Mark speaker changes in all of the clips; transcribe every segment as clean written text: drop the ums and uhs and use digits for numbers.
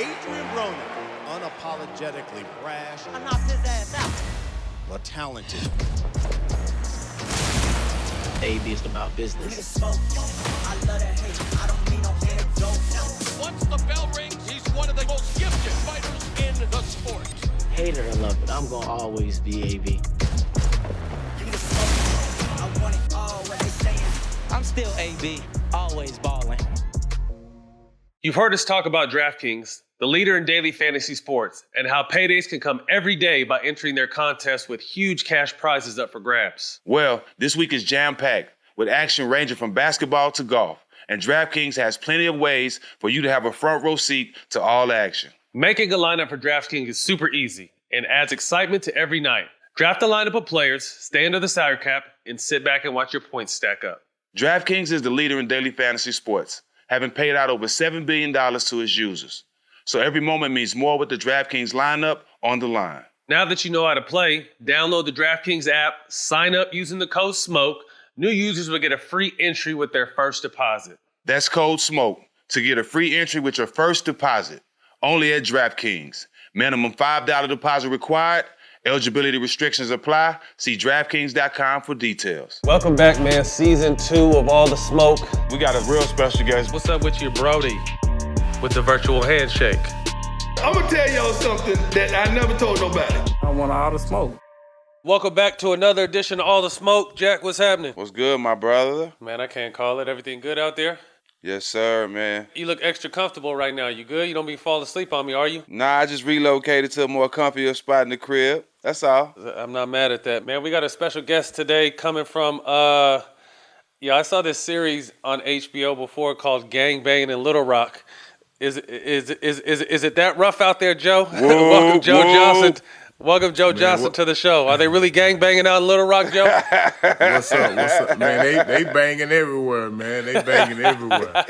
Speaker 1: Adrian Ronan, unapologetically brash.
Speaker 2: I knocked his ass out.
Speaker 1: But talented.
Speaker 3: AB is about business.
Speaker 2: I love that hate. I don't need no antidote.
Speaker 4: Once the bell rings, he's one of the most gifted fighters in the sport.
Speaker 3: Hate it or love it, I'm gonna always be AB.
Speaker 2: I want it all, what they saying.
Speaker 5: I'm still AB, always balling.
Speaker 6: You've heard us talk about DraftKings, the leader in daily fantasy sports, and how paydays can come every day by entering their contests with huge cash prizes up for grabs.
Speaker 7: Well, this week is jam-packed with action ranging from basketball to golf, and DraftKings has plenty of ways for you to have a front row seat to all action.
Speaker 6: Making a lineup for DraftKings is super easy and adds excitement to every night. Draft a lineup of players, stay under the salary cap, and sit back and watch your points stack up.
Speaker 7: DraftKings is the leader in daily fantasy sports, having paid out over $7 billion to its users. So every moment means more with the DraftKings lineup on the line.
Speaker 6: Now that you know how to play, download the DraftKings app, sign up using the code SMOKE. New users will get a free entry with their first deposit.
Speaker 7: That's code SMOKE to get a free entry with your first deposit. Only at DraftKings. Minimum $5 deposit required. Eligibility restrictions apply. See DraftKings.com for details.
Speaker 6: Welcome back, man. Season 2 of All the Smoke.
Speaker 7: We got a real special guest.
Speaker 6: What's up with you, Brody? With the virtual handshake.
Speaker 8: I'm gonna tell y'all something that I never told nobody.
Speaker 5: I want all the smoke.
Speaker 6: Welcome back to another edition of All the Smoke. Jack, what's happening?
Speaker 7: What's good, my brother?
Speaker 6: Man, I can't call it. Everything good out there?
Speaker 7: Yes, sir, man.
Speaker 6: You look extra comfortable right now. You good? You don't be falling asleep on me, are you?
Speaker 7: Nah, I just relocated to a more comfier spot in the crib. That's all.
Speaker 6: I'm not mad at that. Man, we got a special guest today coming from, I saw this series on HBO before called Gang Banging in Little Rock. Is it that rough out there, Joe?
Speaker 7: Whoa,
Speaker 6: Welcome, Joe
Speaker 7: whoa.
Speaker 6: Johnson. Welcome, Joe Johnson, to the show. Are they really gang banging out in Little Rock, Joe?
Speaker 9: What's up, man? They banging everywhere, man. They banging everywhere.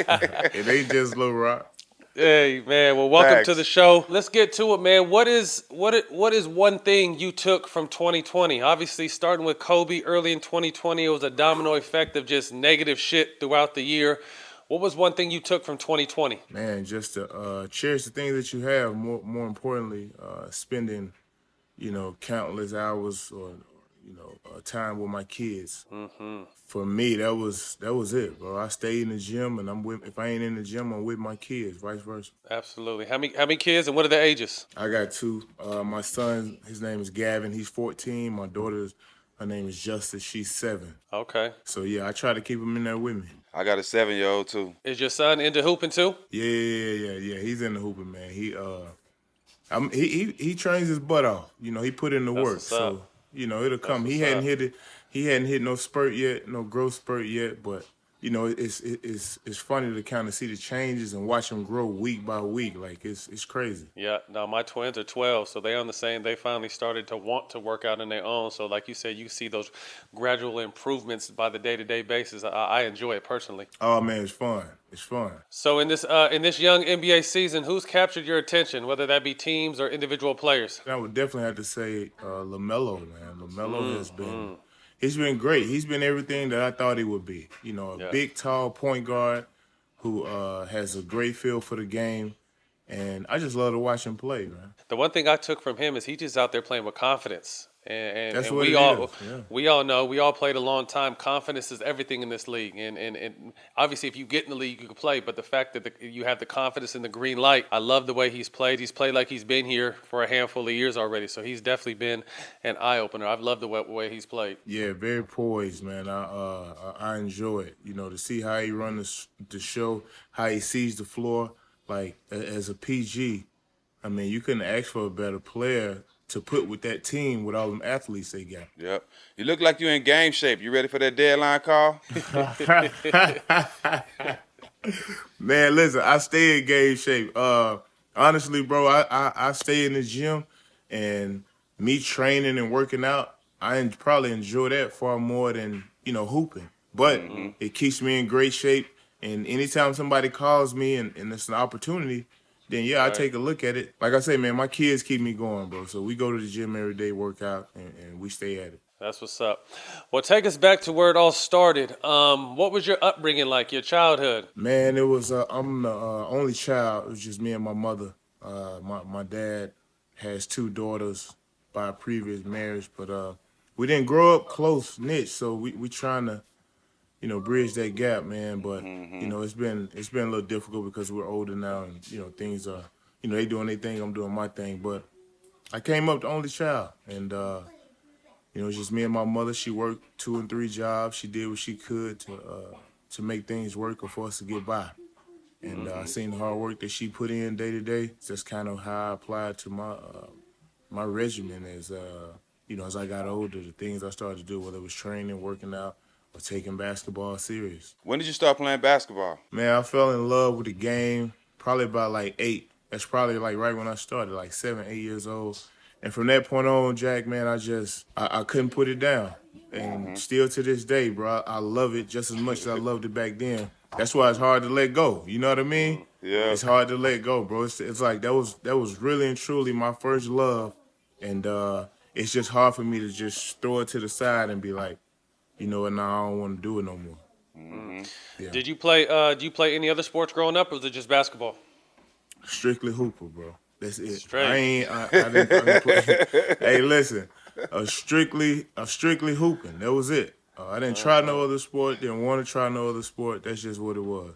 Speaker 9: It ain't just Little Rock.
Speaker 6: Hey, man. Well, welcome
Speaker 7: Thanks.
Speaker 6: to the show. Let's get to it, man. What is one thing you took from 2020? Obviously, starting with Kobe early in 2020, it was a domino effect of just negative shit throughout the year. What was one thing you took from 2020?
Speaker 9: Man, just to cherish the things that you have. More importantly, spending, countless hours or time with my kids.
Speaker 6: Mm-hmm.
Speaker 9: For me, that was it, bro. I stay in the gym, and if I ain't in the gym, I'm with my kids, vice versa.
Speaker 6: Absolutely. How many kids and what are their ages?
Speaker 9: I got 2. My son, his name is Gavin. He's 14. My daughter's, her name is Justice. She's 7.
Speaker 6: Okay.
Speaker 9: So yeah, I try to keep him in there with me.
Speaker 7: I got a 7-year-old too.
Speaker 6: Is your son into hooping too?
Speaker 9: Yeah. He's in the hooping, man. He trains his butt off. He put in the
Speaker 6: That's
Speaker 9: work.
Speaker 6: what's up.
Speaker 9: So it'll come. He hadn't hit it. He hadn't hit no spurt yet, no growth spurt yet. But it's funny to kind of see the changes and watch him grow week by week. Like it's crazy.
Speaker 6: Yeah, no, my twins are 12, so they're on the same. They finally started to want to work out on their own. So like you said, you see those gradual improvements by the day-to-day basis. I enjoy it personally.
Speaker 9: Oh man, it's fun. It's fun.
Speaker 6: So in this young NBA season, who's captured your attention, whether that be teams or individual players?
Speaker 9: I would definitely have to say LaMelo, man. LaMelo has been. He's been great. He's been everything that I thought he would be. Big, tall point guard who has a great feel for the game. And I just love to watch him play, man.
Speaker 6: The one thing I took from him is he's just out there playing with confidence. And
Speaker 9: That's what
Speaker 6: we
Speaker 9: it
Speaker 6: all
Speaker 9: is. Yeah.
Speaker 6: we all know, we all played a long time. Confidence is everything in this league. And obviously if you get in the league, you can play. But the fact that you have the confidence and the green light, I love the way he's played. He's played like he's been here for a handful of years already. So he's definitely been an eye-opener. I've loved the way he's played.
Speaker 9: Yeah, very poised, man. I enjoy it. To see how he runs the show, how he sees the floor. Like, as a PG, I mean, you couldn't ask for a better player to put with that team with all them athletes they got.
Speaker 7: Yep. You look like you in game shape. You ready for that deadline call?
Speaker 9: Man, listen, I stay in game shape. Honestly, bro, I stay in the gym, and me training and working out, I probably enjoy that far more than, hooping. But it keeps me in great shape, and anytime somebody calls me and it's an opportunity, then I take a look at it. Like I say, man, my kids keep me going, bro. So we go to the gym every day, work out, and we stay at it.
Speaker 6: That's what's up. Well, take us back to where it all started. What was your upbringing like, your childhood?
Speaker 9: Man, it was, I'm the only child. It was just me and my mother. My dad has 2 daughters by a previous marriage, but we didn't grow up close knit, so we trying to, bridge that gap, man. But it's been a little difficult because we're older now, and things are, they doing their thing, I'm doing my thing. But I came up the only child, and it's just me and my mother. She worked 2 and 3 jobs. She did what she could to make things work or for us to get by. And I seen the hard work that she put in day to day. That's kind of how I applied to my regimen as as I got older, the things I started to do, whether it was training, working out, or taking basketball serious.
Speaker 7: When did you start playing basketball?
Speaker 9: Man, I fell in love with the game probably about like 8. That's probably like right when I started, like 7, 8 years old. And from that point on, Jack, man, I couldn't put it down. And still to this day, bro, I love it just as much as I loved it back then. That's why it's hard to let go. You know what I mean?
Speaker 7: Yeah.
Speaker 9: It's hard to let go, bro. It's like that was really and truly my first love. And it's just hard for me to just throw it to the side and be like, you know what, now I don't want to do it no more. Yeah.
Speaker 6: Did you play any other sports growing up, or was it just basketball?
Speaker 9: Strictly hooper, bro. That's it.
Speaker 6: Straight.
Speaker 9: I didn't play. Hey, listen, strictly hooping. That was it. I didn't try no other sport. Didn't want to try no other sport. That's just what it was.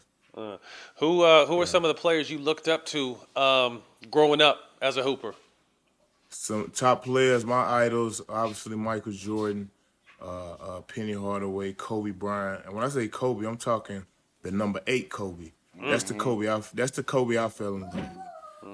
Speaker 6: Who were some of the players you looked up to growing up as a hooper?
Speaker 9: Some top players, my idols, obviously Michael Jordan, Penny Hardaway, Kobe Bryant. And when I say Kobe, I'm talking the number 8 Kobe. That's the Kobe. That's the Kobe I fell in love with.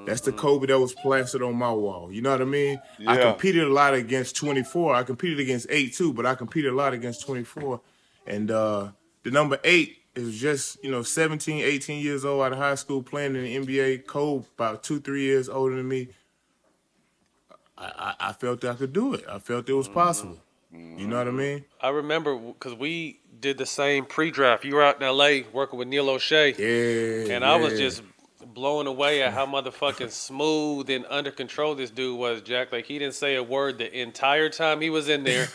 Speaker 9: That's the Kobe that was plastered on my wall. You know what I mean?
Speaker 7: Yeah.
Speaker 9: I competed a lot against 24. I competed against 8 too, but I competed a lot against 24. And the number 8 is just, 17, 18 years old out of high school playing in the NBA. Kobe about 2, 3 years older than me. I felt that I could do it. I felt it was possible. You know what I mean?
Speaker 6: I remember because we did the same pre-draft. You were out in L.A. working with Neil O'Shea.
Speaker 9: Yeah.
Speaker 6: And I was just blown away at how motherfucking smooth and under control this dude was, Jack. Like, he didn't say a word the entire time he was in there.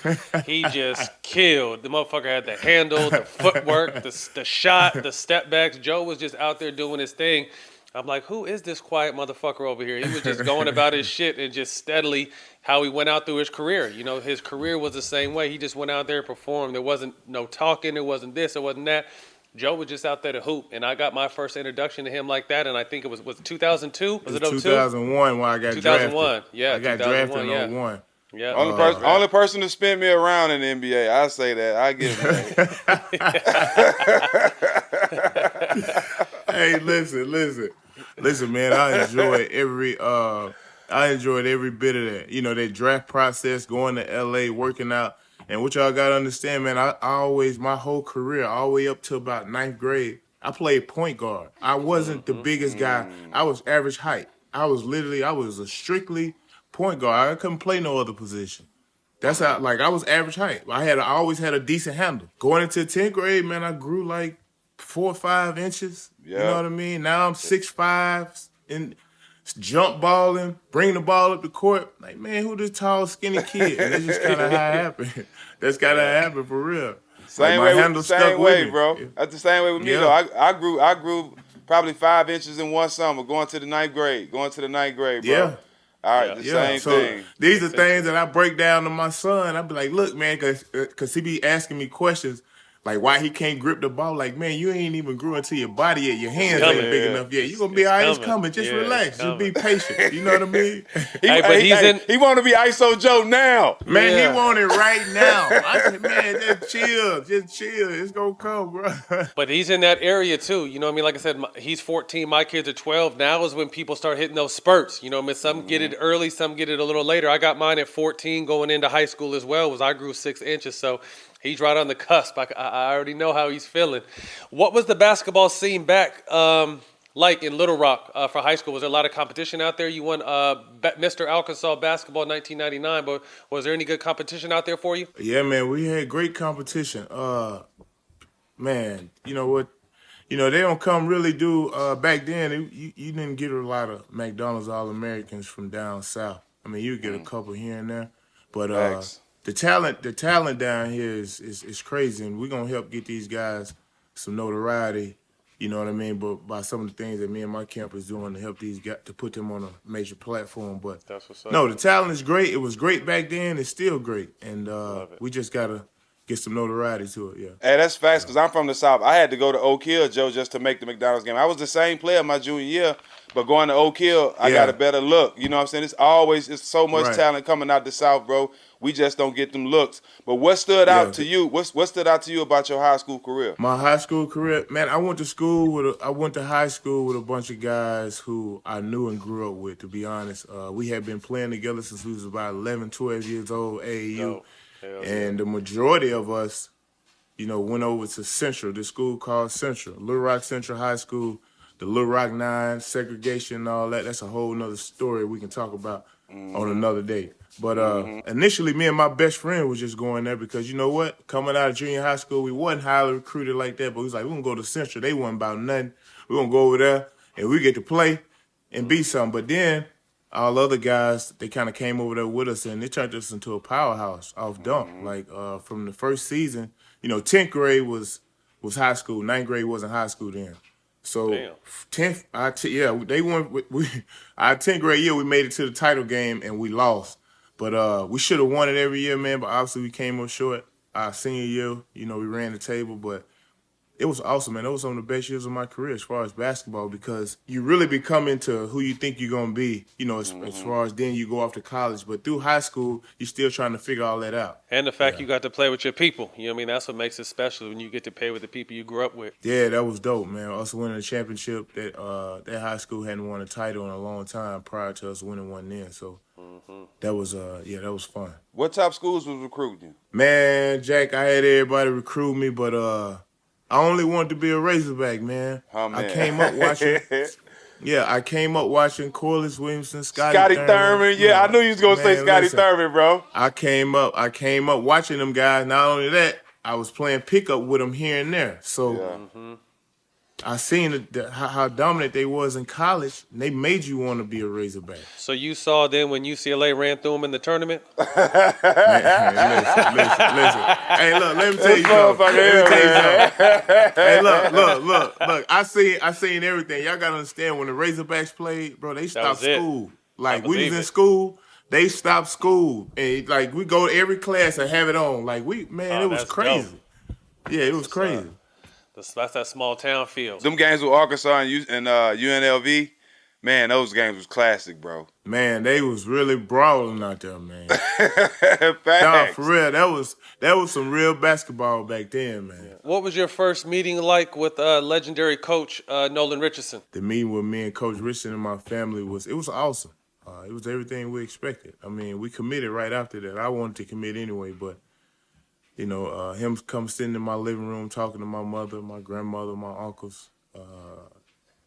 Speaker 6: He just killed. The motherfucker had the handle, the footwork, the shot, the step backs. Joe was just out there doing his thing. I'm like, who is this quiet motherfucker over here? He was just going about his shit and just steadily how he went out through his career. His career was the same way. He just went out there and performed. There wasn't no talking. There wasn't this. There wasn't that. Joe was just out there to hoop, and I got my first introduction to him like that, and I think it was 2002? Was it 02?
Speaker 9: 2001 when I got
Speaker 6: 2001,
Speaker 9: drafted.
Speaker 6: yeah.
Speaker 9: I got drafted in 01.
Speaker 6: Yeah.
Speaker 7: Only person to spin me around in the NBA. I say that. I give it.
Speaker 9: Hey, listen, man. I enjoyed every bit of that. That draft process, going to LA, working out. And what y'all gotta understand, man, I always, my whole career, all the way up to about 9th grade, I played point guard. I wasn't the biggest guy. I was average height. I was a strictly point guard. I couldn't play no other position. That's how, I was average height. I always had a decent handle. Going into 10th grade, man, I grew like 4 or 5 inches.
Speaker 7: Yeah.
Speaker 9: You know what I mean? Now I'm 6'5", and jump balling, bring the ball up the court. Like, man, who this tall, skinny kid? And that's just kind of how it happened. That's kind of happened for real.
Speaker 7: Same way, bro.
Speaker 9: Yeah.
Speaker 7: That's the same way with me, though. I grew probably 5 inches in one summer, going to the 9th grade, bro.
Speaker 9: Yeah.
Speaker 7: All right, same thing.
Speaker 9: These are things that I break down to my son. I be like, look, man, because he be asking me questions. Like, why he can't grip the ball? Like, man, you ain't even grew into your body yet. Your hands ain't big enough yet. You gonna be all right. It's coming. Just relax. Just be patient. You know what I mean?
Speaker 7: He want to be ISO Joe now.
Speaker 9: Man, he want it right now. I said, man, just chill. It's gonna come, bro.
Speaker 6: But he's in that area too. You know what I mean? Like I said, he's 14. My kids are 12. Now is when people start hitting those spurts. You know what I mean? Some get it early. Some get it a little later. I got mine at 14 going into high school as well. I grew 6 inches. So he's right on the cusp. I already know how he's feeling. What was the basketball scene back like in Little Rock for high school? Was there a lot of competition out there? You won Mr. Arkansas basketball in 1999, but was there any good competition out there for you?
Speaker 9: Yeah, man, we had great competition. Man, you know what? They don't come really do back then. You didn't get a lot of McDonald's All-Americans from down south. I mean, you get a couple here and there, but the talent down here is crazy, and we're gonna help get these guys some notoriety You know what I mean? But by some of the things that me and my camp is doing to help these guys to put them on a major platform. But
Speaker 6: That's what's up.
Speaker 9: no, the talent is great. It was great back then. It's still great, and
Speaker 6: it.
Speaker 9: we just gotta get some notoriety to it. Yeah.
Speaker 7: Hey, that's facts because I'm from the South. I had to go to Oak Hill, Joe, just to make the McDonald's game. I was the same player my junior year, but going to Oak Hill, I got a better look. You know what I'm saying? It's so much talent coming out the South, bro. We just don't get them looks. But what stood out to you? What stood out to you about your high school career?
Speaker 9: My high school career, man, I went to high school with a bunch of guys who I knew and grew up with, to be honest. We had been playing together since we was about 11, 12 years old, AAU. And the majority of us, went over to Central, this school called Central, Little Rock Central High School, the Little Rock Nine, segregation and all that. That's a whole nother story we can talk about on another day. But initially, me and my best friend was just going there because, you know what? Coming out of junior high school, we wasn't highly recruited like that, but we was like, we're going to go to Central. They wasn't about nothing. We're going to go over there, and we get to play and be something. But then all the other guys, they kind of came over there with us, and they turned us into a powerhouse off dump. Like, from the first season, 10th grade was high school. 9th grade wasn't high school then. So 10th, they won. Our 10th grade year, we made it to the title game, and we lost. But we should have won it every year, man. But obviously, we came up short. Our senior year, we ran the table, but it was awesome, man. It was some of the best years of my career as far as basketball because you really become into who you think you're going to be, as far as then you go off to college. But through high school, you're still trying to figure all that out.
Speaker 6: And the fact you got to play with your people. You know what I mean? That's what makes it special when you get to play with the people you grew up with.
Speaker 9: Yeah, that was dope, man. Us winning a championship, that high school hadn't won a title in a long time prior to us winning one then. So that was that was fun.
Speaker 7: What top schools was recruiting you?
Speaker 9: Man, Jack, I had everybody recruit me, but I only wanted to be a Razorback, man.
Speaker 7: Oh, man.
Speaker 9: I came up watching. I came up watching Corliss Williamson, Scotty
Speaker 7: Thurman. Yeah, I knew you was gonna say Scotty Thurman, bro.
Speaker 9: I came up watching them guys. Not only that, I was playing pickup with them here and there. So I seen how dominant they was in college, and they made you want to be a Razorback.
Speaker 6: So you saw then when UCLA ran through them in the tournament?
Speaker 9: Man, listen. Hey, look, let me tell you something. Hey, look. I seen everything. Y'all gotta understand when the Razorbacks played, bro, they stopped school. Like we was in school, they stopped school, and like we go to every class and have it on. Like it was crazy. Dope. Yeah, it was crazy.
Speaker 6: That's that small town feel.
Speaker 7: Them games with Arkansas and UNLV, man, those games was classic, bro.
Speaker 9: Man, they was really brawling out there, man.
Speaker 7: Facts.
Speaker 9: Nah, for real, that was some real basketball back then, man.
Speaker 6: What was your first meeting like with legendary coach Nolan Richardson?
Speaker 9: The meeting with me and Coach Richardson and my family was awesome. It was everything we expected. I mean, we committed right after that. I wanted to commit anyway, but him come sitting in my living room talking to my mother, my grandmother, my uncles.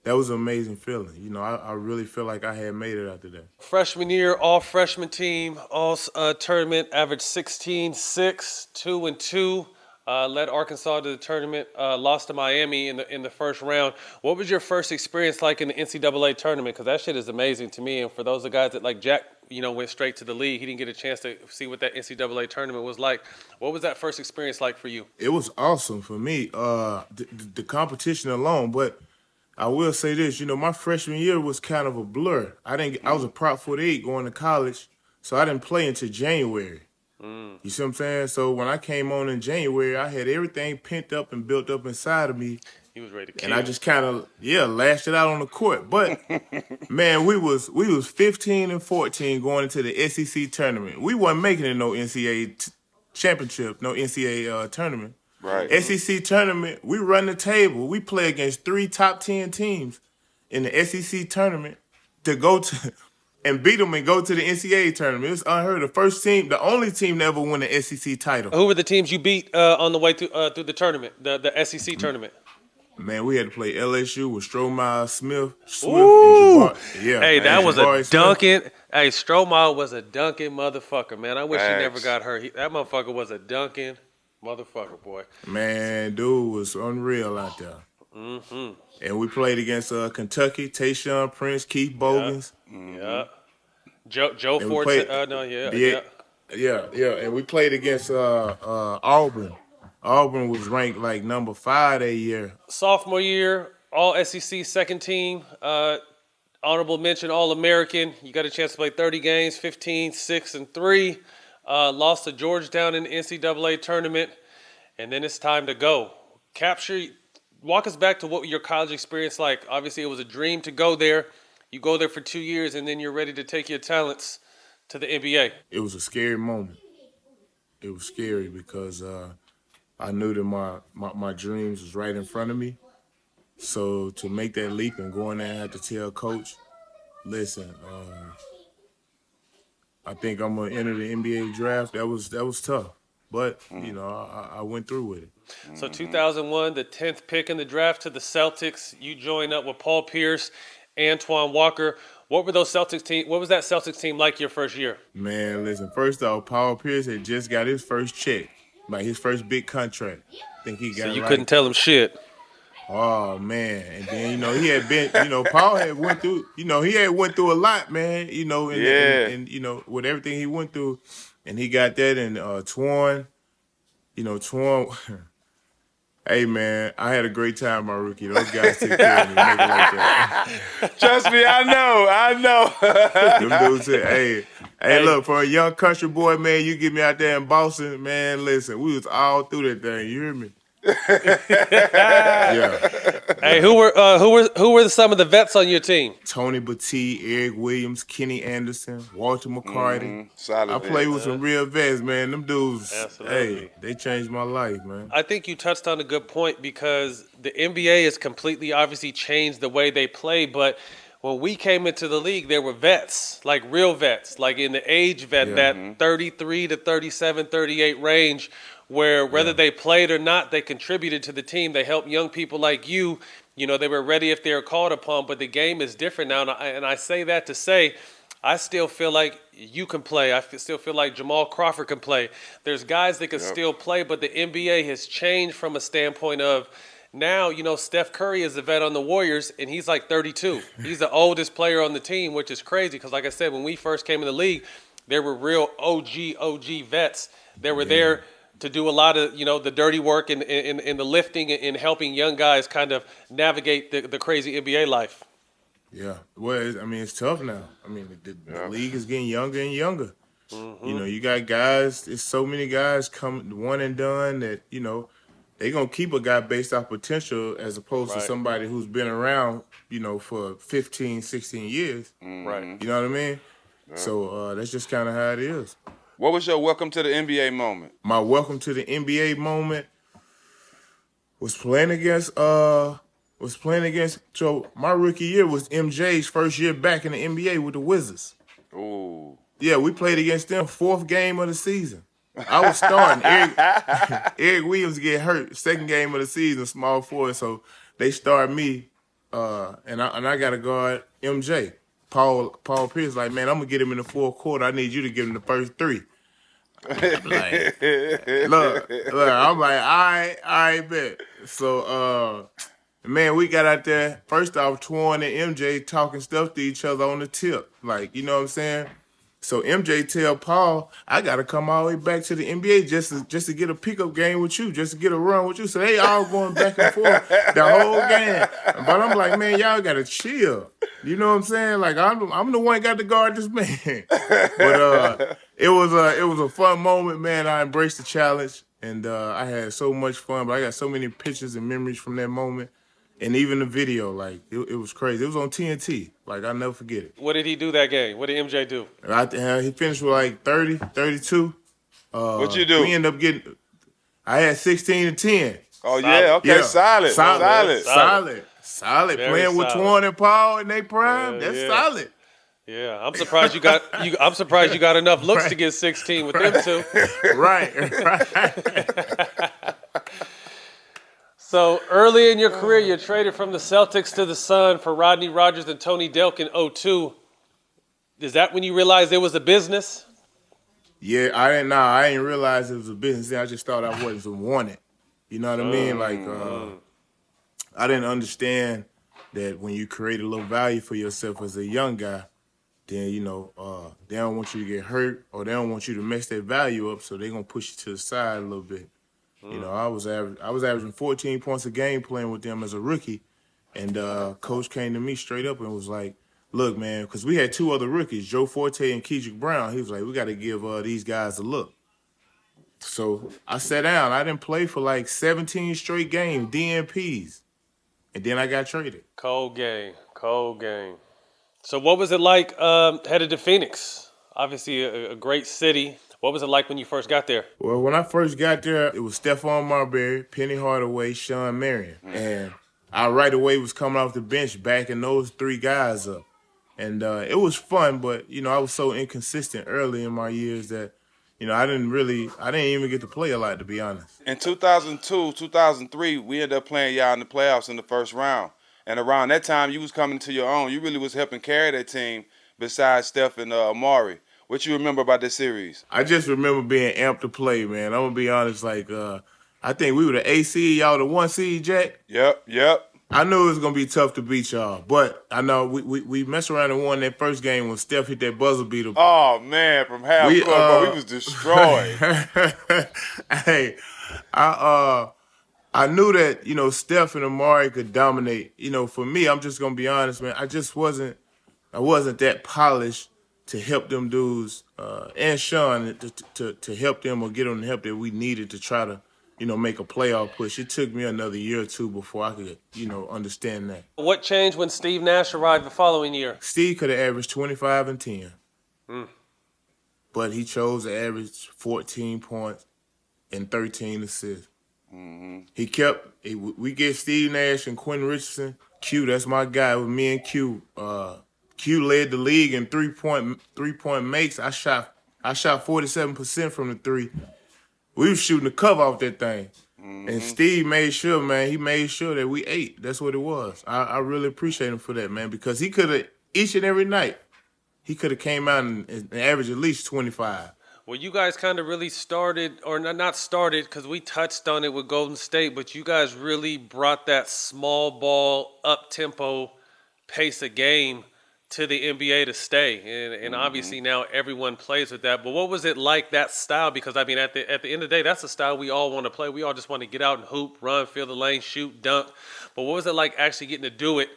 Speaker 9: That was an amazing feeling. I really feel like I had made it after that.
Speaker 6: Freshman year, all freshman team, all tournament, averaged 16-6, 2-2. Led Arkansas to the tournament, lost to Miami in the first round. What was your first experience like in the NCAA tournament? Because that shit is amazing to me. And for those of guys that like Jack, went straight to the league, he didn't get a chance to see what that NCAA tournament was like. What was that first experience like for you?
Speaker 9: It was awesome for me, the competition alone. But I will say this, my freshman year was kind of a blur. I was a Prop 48 going to college, so I didn't play until January. You see what I'm saying? So when I came on in January, I had everything pent up and built up inside of me.
Speaker 6: He was ready to kill.
Speaker 9: And I just kind of, lashed it out on the court. But, man, we was 15 and 14 going into the SEC tournament. We wasn't making it no NCAA championship, no NCAA tournament.
Speaker 7: Right.
Speaker 9: SEC tournament, we run the table. We play against 3 top 10 teams in the SEC tournament to go to and beat them and go to the NCAA tournament. It's unheard of. First team, the only team to ever win the SEC title.
Speaker 6: Who were the teams you beat on the way through the tournament, the SEC tournament?
Speaker 9: Man, we had to play LSU with Stoudemire, Smith,
Speaker 6: Ooh.
Speaker 9: and Jabari. Yeah,
Speaker 6: hey, that was
Speaker 9: Jabari
Speaker 6: a dunking. Hey, Stoudemire was a dunking motherfucker, man. I wish he
Speaker 7: Facts.
Speaker 6: never got hurt. That motherfucker was a dunking motherfucker, boy.
Speaker 9: Man, dude was unreal out there. Mm-hmm. And we played against Kentucky, Tayshaun Prince, Keith Bogans.
Speaker 6: Yeah. Joe Ford.
Speaker 9: Yeah. And we played against Auburn. Auburn was ranked like number 5 that year.
Speaker 6: Sophomore year, All SEC second team, honorable mention All-American. You got a chance to play 30 games, 15, 6, and 3. Lost to Georgetown in the NCAA tournament, and then it's time to go. Walk us back to what your college experience like. Obviously, it was a dream to go there. You go there for 2 years, and then you're ready to take your talents to the NBA.
Speaker 9: It was a scary moment. It was scary because I knew that my dreams was right in front of me. So to make that leap and go in there and have to tell coach, listen, I think I'm gonna enter the NBA draft. That was tough, but you know I went through with it.
Speaker 6: So 2001, the 10th pick in the draft to the Celtics. You joined up with Paul Pierce, Antoine Walker. What were those Celtics team? What was that Celtics team like your first year?
Speaker 9: Man, listen. First off, Paul Pierce had just got his first check, like his first big contract. I think he got.
Speaker 6: So you couldn't tell him shit.
Speaker 9: Oh man, and then he had been, Paul had went through, he had went through a lot, man, and with everything he went through, and he got that, and Twan, hey man, I had a great time, my rookie. Those guys took care of me, make it like that.
Speaker 7: Trust me, I know.
Speaker 9: Them dudes said, hey, look, for a young country boy, man, you get me out there in Boston, man. Listen, we was all through that thing. You hear me? Yeah.
Speaker 6: Hey, who were some of the vets on your team?
Speaker 9: Tony Battie, Eric Williams, Kenny Anderson, Walter McCarty.
Speaker 7: Solid.
Speaker 9: I played with some real vets, man. Them dudes,
Speaker 6: Absolutely.
Speaker 9: hey, they changed my life, man.
Speaker 6: I think you touched on a good point because the NBA has completely obviously changed the way they play, but when we came into the league, there were vets, like real vets, like in the age vet, that 33 to 37, 38 range, where whether they played or not, they contributed to the team. They helped young people like you. They were ready if they were called upon, but the game is different now. And I say that to say, I still feel like you can play. I still feel like Jamal Crawford can play. There's guys that can still play, but the NBA has changed from a standpoint of now, Steph Curry is a vet on the Warriors, and he's like 32. He's the oldest player on the team, which is crazy because, like I said, when we first came in the league, there were real OG vets that were there to do a lot of, the dirty work and the lifting and helping young guys kind of navigate the crazy NBA life.
Speaker 9: Yeah. Well, it's tough now. The league is getting younger and younger. Mm-hmm. You got guys, there's so many guys come one and done that, they're going to keep a guy based off potential as opposed to somebody who's been around, for 15, 16 years.
Speaker 6: Right.
Speaker 9: You know what I mean? Yeah. So that's just kind of how it is.
Speaker 7: What was your welcome to the NBA moment?
Speaker 9: My welcome to the NBA moment was playing against so my rookie year was MJ's first year back in the NBA with the Wizards.
Speaker 7: Ooh.
Speaker 9: Yeah, we played against them 4th game of the season. I was starting. Eric Williams get hurt 2nd game of the season, small forward, so they started me, and I got to guard MJ. Paul Pierce like, man, I'm gonna get him in the 4th quarter. I need you to give him the first 3. I'm like, look, I'm like, all right, bet. So, man, we got out there. First off, Twan and MJ talking stuff to each other on the tip, like, you know what I'm saying? So MJ tell Paul, I gotta come all the way back to the NBA just to get a pickup game with you, just to get a run with you. So they all going back and forth the whole game. But I'm like, man, y'all gotta chill. You know what I'm saying? Like I'm the one got to guard this man. But it was a fun moment, man. I embraced the challenge and I had so much fun. But I got so many pictures and memories from that moment. And even the video, like, it was crazy. It was on TNT. Like, I'll never forget it.
Speaker 6: What did he do that game? What did MJ do?
Speaker 9: He finished with, like, 30, 32.
Speaker 7: What'd you do?
Speaker 9: We ended up getting – I had 16 and 10.
Speaker 7: Oh, yeah? Okay, yeah. Solid.
Speaker 9: Playing with Twan and Paul in their prime, that's solid.
Speaker 6: Yeah, I'm surprised you got enough looks to get 16 with them two.
Speaker 9: Right.
Speaker 6: So early in your career, you traded from the Celtics to the Sun for Rodney Rogers and Tony Delk in 2002. Is that when you realized it was a business?
Speaker 9: Yeah, I didn't realize it was a business. I just thought I wasn't wanted. You know what I mean? Like, I didn't understand that when you create a little value for yourself as a young guy, then, they don't want you to get hurt or they don't want you to mess that value up, so they're going to push you to the side a little bit. I was averaging 14 points a game playing with them as a rookie, And coach came to me straight up and was like, look, man, because we had 2 other rookies, Joe Forte and Kedrick Brown. He was like, we got to give these guys a look. So I sat down. I didn't play for like 17 straight games, DNPs. And then I got traded.
Speaker 6: Cold game. So what was it like headed to Phoenix? Obviously a great city. What was it like when you first got there?
Speaker 9: Well, when I first got there, it was Stephon Marbury, Penny Hardaway, Sean Marion. And I right away was coming off the bench backing those 3 guys up. And it was fun, but, I was so inconsistent early in my years that, I didn't even get to play a lot, to be honest.
Speaker 7: In 2002, 2003, we ended up playing y'all in the playoffs in the first round. And around that time, you was coming to your own. You really was helping carry that team besides Steph and Amar'e. What you remember about this series?
Speaker 9: I just remember being amped to play, man. I'm going to be honest, I think we were the 8 seed, y'all the 1 seed, Jack.
Speaker 7: Yep.
Speaker 9: I knew it was going to be tough to beat y'all, but I know we messed around and won that first game when Steph hit that buzzer beater.
Speaker 7: Oh, man, from half court, bro, we was destroyed.
Speaker 9: Hey, I knew that, Steph and Amar'e could dominate. For me, I'm just going to be honest, man, I wasn't that polished to help them dudes and Sean to help them or get them the help that we needed to try to, make a playoff push. It took me another year or 2 before I could, understand that.
Speaker 6: What changed when Steve Nash arrived the following year?
Speaker 9: Steve could have averaged 25 and 10. But he chose to average 14 points and 13 assists. We get Steve Nash and Quentin Richardson. Q, that's my guy. With me and Q. Q led the league in three-point makes. I shot 47% from the 3. We was shooting the cover off that thing. And Steve made sure, man, that we ate. That's what it was. I really appreciate him for that, man, because he could have, each and every night, he could have came out and averaged at least 25.
Speaker 6: Well, you guys kind of really started, or not started, because we touched on it with Golden State, but you guys really brought that small ball, up-tempo pace of game to the NBA to stay. And obviously now everyone plays with that. But what was it like, that style? Because, I mean, at the end of the day, that's the style we all want to play. We all just want to get out and hoop, run, fill the lane, shoot, dunk. But what was it like actually getting to do it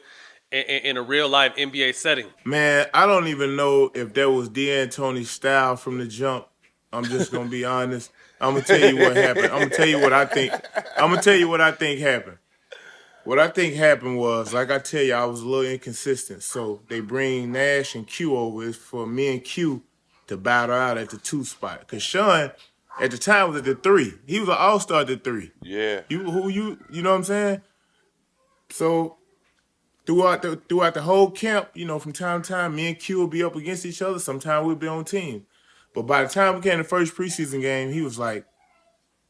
Speaker 6: in a real-life NBA setting?
Speaker 9: Man, I don't even know if that was D'Antoni's style from the jump. I'm just going to be honest. I'm going to tell you what happened. I'm going to tell you what I think happened. What I think happened was, like I tell you, I was a little inconsistent. So they bring Nash and Q over. It's for me and Q to battle out at the 2 spot. Because Sean, at the time, was at the 3. He was an all-star at the 3.
Speaker 7: Yeah.
Speaker 9: You know what I'm saying? So throughout the whole camp, from time to time, me and Q would be up against each other. Sometimes we'd be on teams. But by the time we came to the first preseason game, he was like,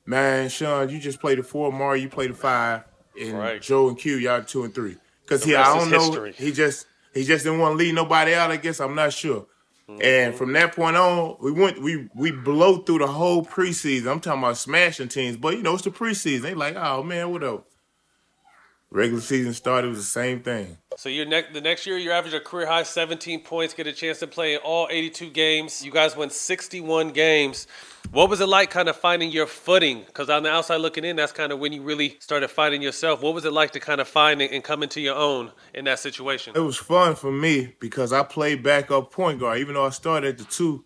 Speaker 9: man, Sean, you just played the 4. Mario, you played the 5. And right. Joe and Q, y'all 2 and 3. Because I don't know, history. He just didn't want to leave nobody out, I guess. I'm not sure. And from that point on, we blow through the whole preseason. I'm talking about smashing teams. But, it's the preseason. They like, oh, man, what up? Regular season started, it was the same thing.
Speaker 6: So the next year, you average a career-high 17 points, get a chance to play in all 82 games. You guys won 61 games. What was it like kind of finding your footing? Because on the outside looking in, that's kind of when you really started finding yourself. What was it like to kind of find and come into your own in that situation?
Speaker 9: It was fun for me because I played backup point guard. Even though I started at the 2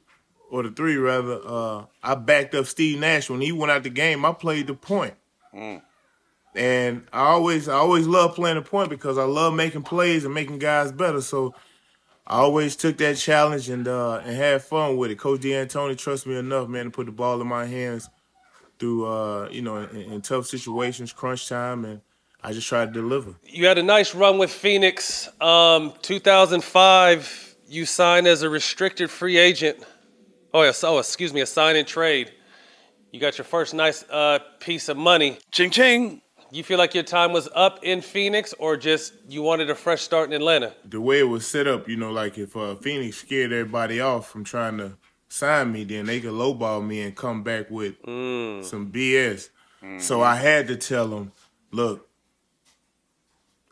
Speaker 9: or the 3, rather, I backed up Steve Nash. When he went out the game, I played the point. And I always loved playing the point because I love making plays and making guys better. So I always took that challenge and had fun with it. Coach D'Antoni trusts me enough, man, to put the ball in my hands through, in tough situations, crunch time, and I just tried to deliver.
Speaker 6: You had a nice run with Phoenix. 2005, you signed as a restricted free agent. A sign and trade. You got your first nice piece of money.
Speaker 7: Ching, ching.
Speaker 6: You feel like your time was up in Phoenix or just you wanted a fresh start in Atlanta?
Speaker 9: The way it was set up, like if Phoenix scared everybody off from trying to sign me, then they could lowball me and come back with some BS. So I had to tell them, look,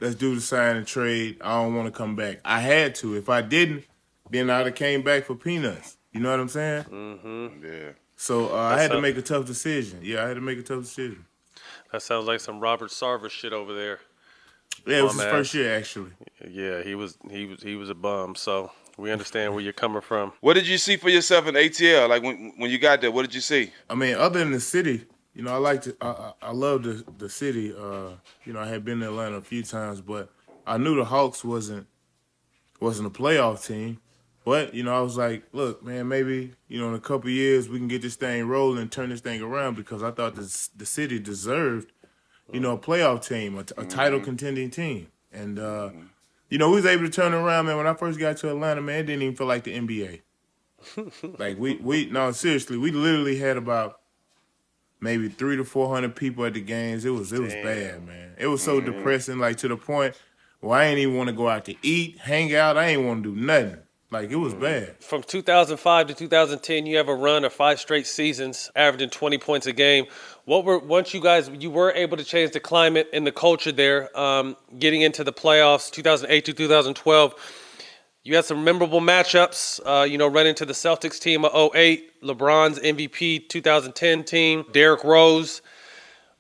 Speaker 9: let's do the sign and trade. I don't want to come back. I had to. If I didn't, then I'd have came back for peanuts. You know what I'm saying?
Speaker 7: Yeah.
Speaker 9: So I had to make a tough decision. Yeah, I had to make a tough decision.
Speaker 6: That sounds like some Robert Sarver shit over there.
Speaker 9: Yeah, it was
Speaker 6: Bum
Speaker 9: his
Speaker 6: ass.
Speaker 9: first year actually.
Speaker 6: Yeah, he was a bum. So we understand where you're coming from.
Speaker 7: What did you see for yourself in ATL? Like when you got there, what did you see?
Speaker 9: I mean, other than the city, you know, I love the city. You know, I had been to Atlanta a few times, but I knew the Hawks wasn't a playoff team. But, you know, I was like, look, man, maybe, you know, in a couple of years we can get this thing rolling and turn this thing around, because I thought the city deserved, you know, a playoff team, a title contending team. And, you know, we was able to turn it around, man. When I first got to Atlanta, man, it didn't even feel like the NBA. Like, no, seriously, we literally had about maybe 300 to 400 people at the games. It was bad, man. It was so depressing, like, to the point where I ain't even want to go out to eat, hang out. I ain't want to do nothing. Like, it was bad.
Speaker 6: From 2005 to 2010, you have a run of 5 straight seasons, averaging 20 points a game. Once you were able to change the climate and the culture there, getting into the playoffs, 2008 to 2012. You had some memorable matchups, you know, running into the Celtics team of 2008, LeBron's MVP 2010 team, Derrick Rose.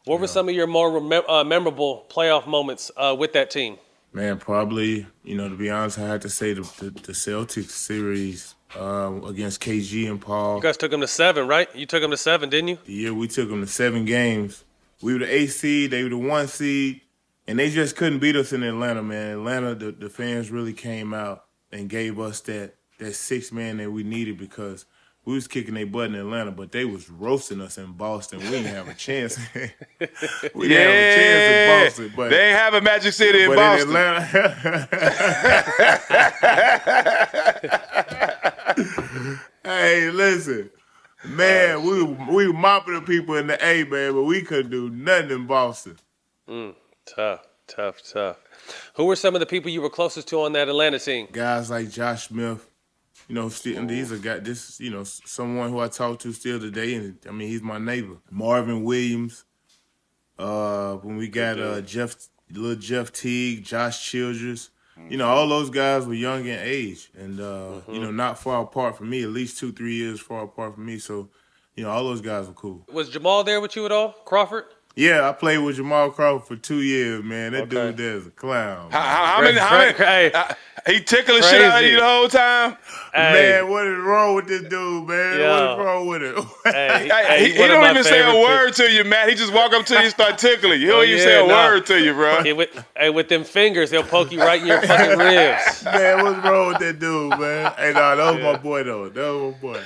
Speaker 6: What were some of your more memorable playoff moments with that team?
Speaker 9: Man, probably, you know, to be honest, I had to say the Celtics series against KG and Paul.
Speaker 6: You guys took them to 7, right? You took them to 7, didn't you?
Speaker 9: The year we took them to 7 games. We were the 8th seed, they were the 1 seed, and they just couldn't beat us in Atlanta, man. Atlanta, the fans really came out and gave us that 6th man that we needed, because we was kicking their butt in Atlanta, but they was roasting us in Boston. We didn't have a chance. We didn't have a chance in Boston. But
Speaker 7: they ain't have a Magic City in Boston.
Speaker 9: In Atlanta, hey, listen, man, we were mopping the people in the A, man, but we couldn't do nothing in Boston.
Speaker 6: Tough. Who were some of the people you were closest to on that Atlanta team?
Speaker 9: Guys like Josh Smith. You know, these are guys. This, you know, someone who I talk to still today, and I mean, he's my neighbor. Marvin Williams. When we got little Jeff Teague, Josh Childress. You know, all those guys were young in age, and you know, not far apart from me. At least 2-3 years far apart from me. So, you know, all those guys were cool.
Speaker 6: Was Jamal there with you at all? Crawford?
Speaker 9: Yeah, I played with Jamal Crawford for 2 years, man. That dude there is a clown.
Speaker 7: How many? He tickling shit out of you the whole time?
Speaker 9: Man, what is wrong with this dude, man? What is wrong with him?
Speaker 7: He don't even say a word to you, Matt. He just walk up to you and start tickling you. He don't even say a word to you, bro.
Speaker 6: With them fingers, he'll poke you right in your fucking ribs.
Speaker 9: Man, what's wrong with that dude, man? Hey, nah, that was my boy, though. That was my boy.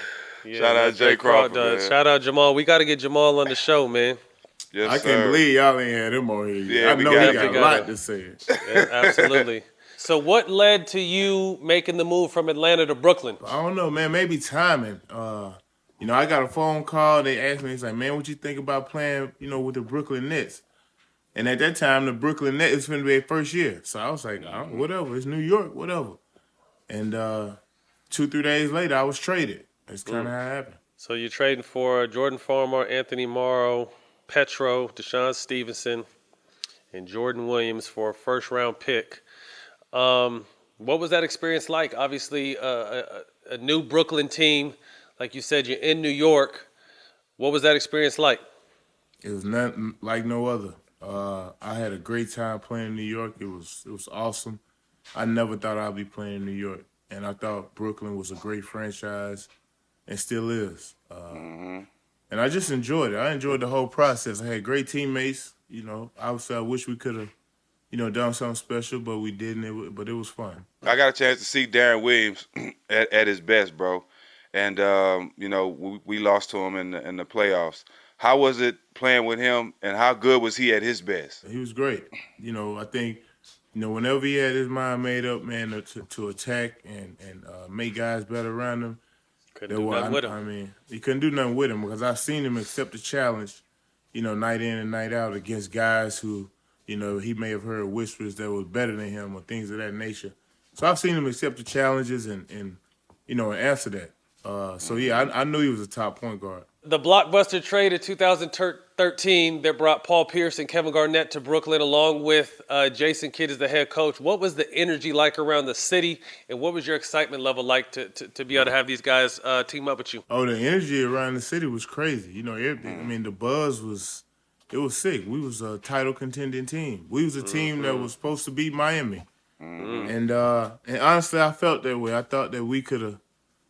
Speaker 6: Yeah,
Speaker 7: shout out Jay Crawford, man.
Speaker 6: Shout out Jamal. We got to get Jamal on the show, man.
Speaker 7: Yes,
Speaker 9: I can't believe y'all ain't had him on here.
Speaker 7: Yeah,
Speaker 9: I know he got a lot to say.
Speaker 6: Yeah, absolutely. So what led to you making the move from Atlanta to Brooklyn?
Speaker 9: I don't know, man. Maybe timing. You know, I got a phone call. They asked me, it's like, man, what you think about playing, you know, with the Brooklyn Nets? And at that time, the Brooklyn Nets was going to be their first year. So I was like, whatever. It's New York, whatever. And 2-3 days later, I was traded. That's kind of how it happened. So
Speaker 6: you're trading for Jordan Farmer, Anthony Morrow, Petro, Deshaun Stevenson, and Jordan Williams for a first-round pick. What was that experience like? Obviously, a new Brooklyn team. Like you said, you're in New York. What was that experience like?
Speaker 9: It was nothing like no other. I had a great time playing in New York. It was awesome. I never thought I'd be playing in New York, and I thought Brooklyn was a great franchise, and still is. And I just enjoyed it. I enjoyed the whole process. I had great teammates. You know, obviously I wish we could have, you know, done something special, but we didn't. But it was fun.
Speaker 7: I got a chance to see Darren Williams at his best, bro. And, you know, we lost to him in the playoffs. How was it playing with him, and how good was he at his best?
Speaker 9: He was great. You know, I think, you know, whenever he had his mind made up, man, to attack and make guys better around him,
Speaker 6: couldn't do nothing with him.
Speaker 9: I mean, he couldn't do nothing with him, because I've seen him accept the challenge, you know, night in and night out against guys who, you know, he may have heard whispers that was better than him or things of that nature. So I've seen him accept the challenges and you know, and answer that. So, yeah, I knew he was a top point guard.
Speaker 6: The blockbuster trade of 2013 that brought Paul Pierce and Kevin Garnett to Brooklyn, along with Jason Kidd as the head coach. What was the energy like around the city, and what was your excitement level like to be able to have these guys team up with you?
Speaker 9: Oh, the energy around the city was crazy. You know, I mean, the buzz was It was sick. We was a title contending team. We was a team that was supposed to beat Miami. And honestly, I felt that way. I thought that we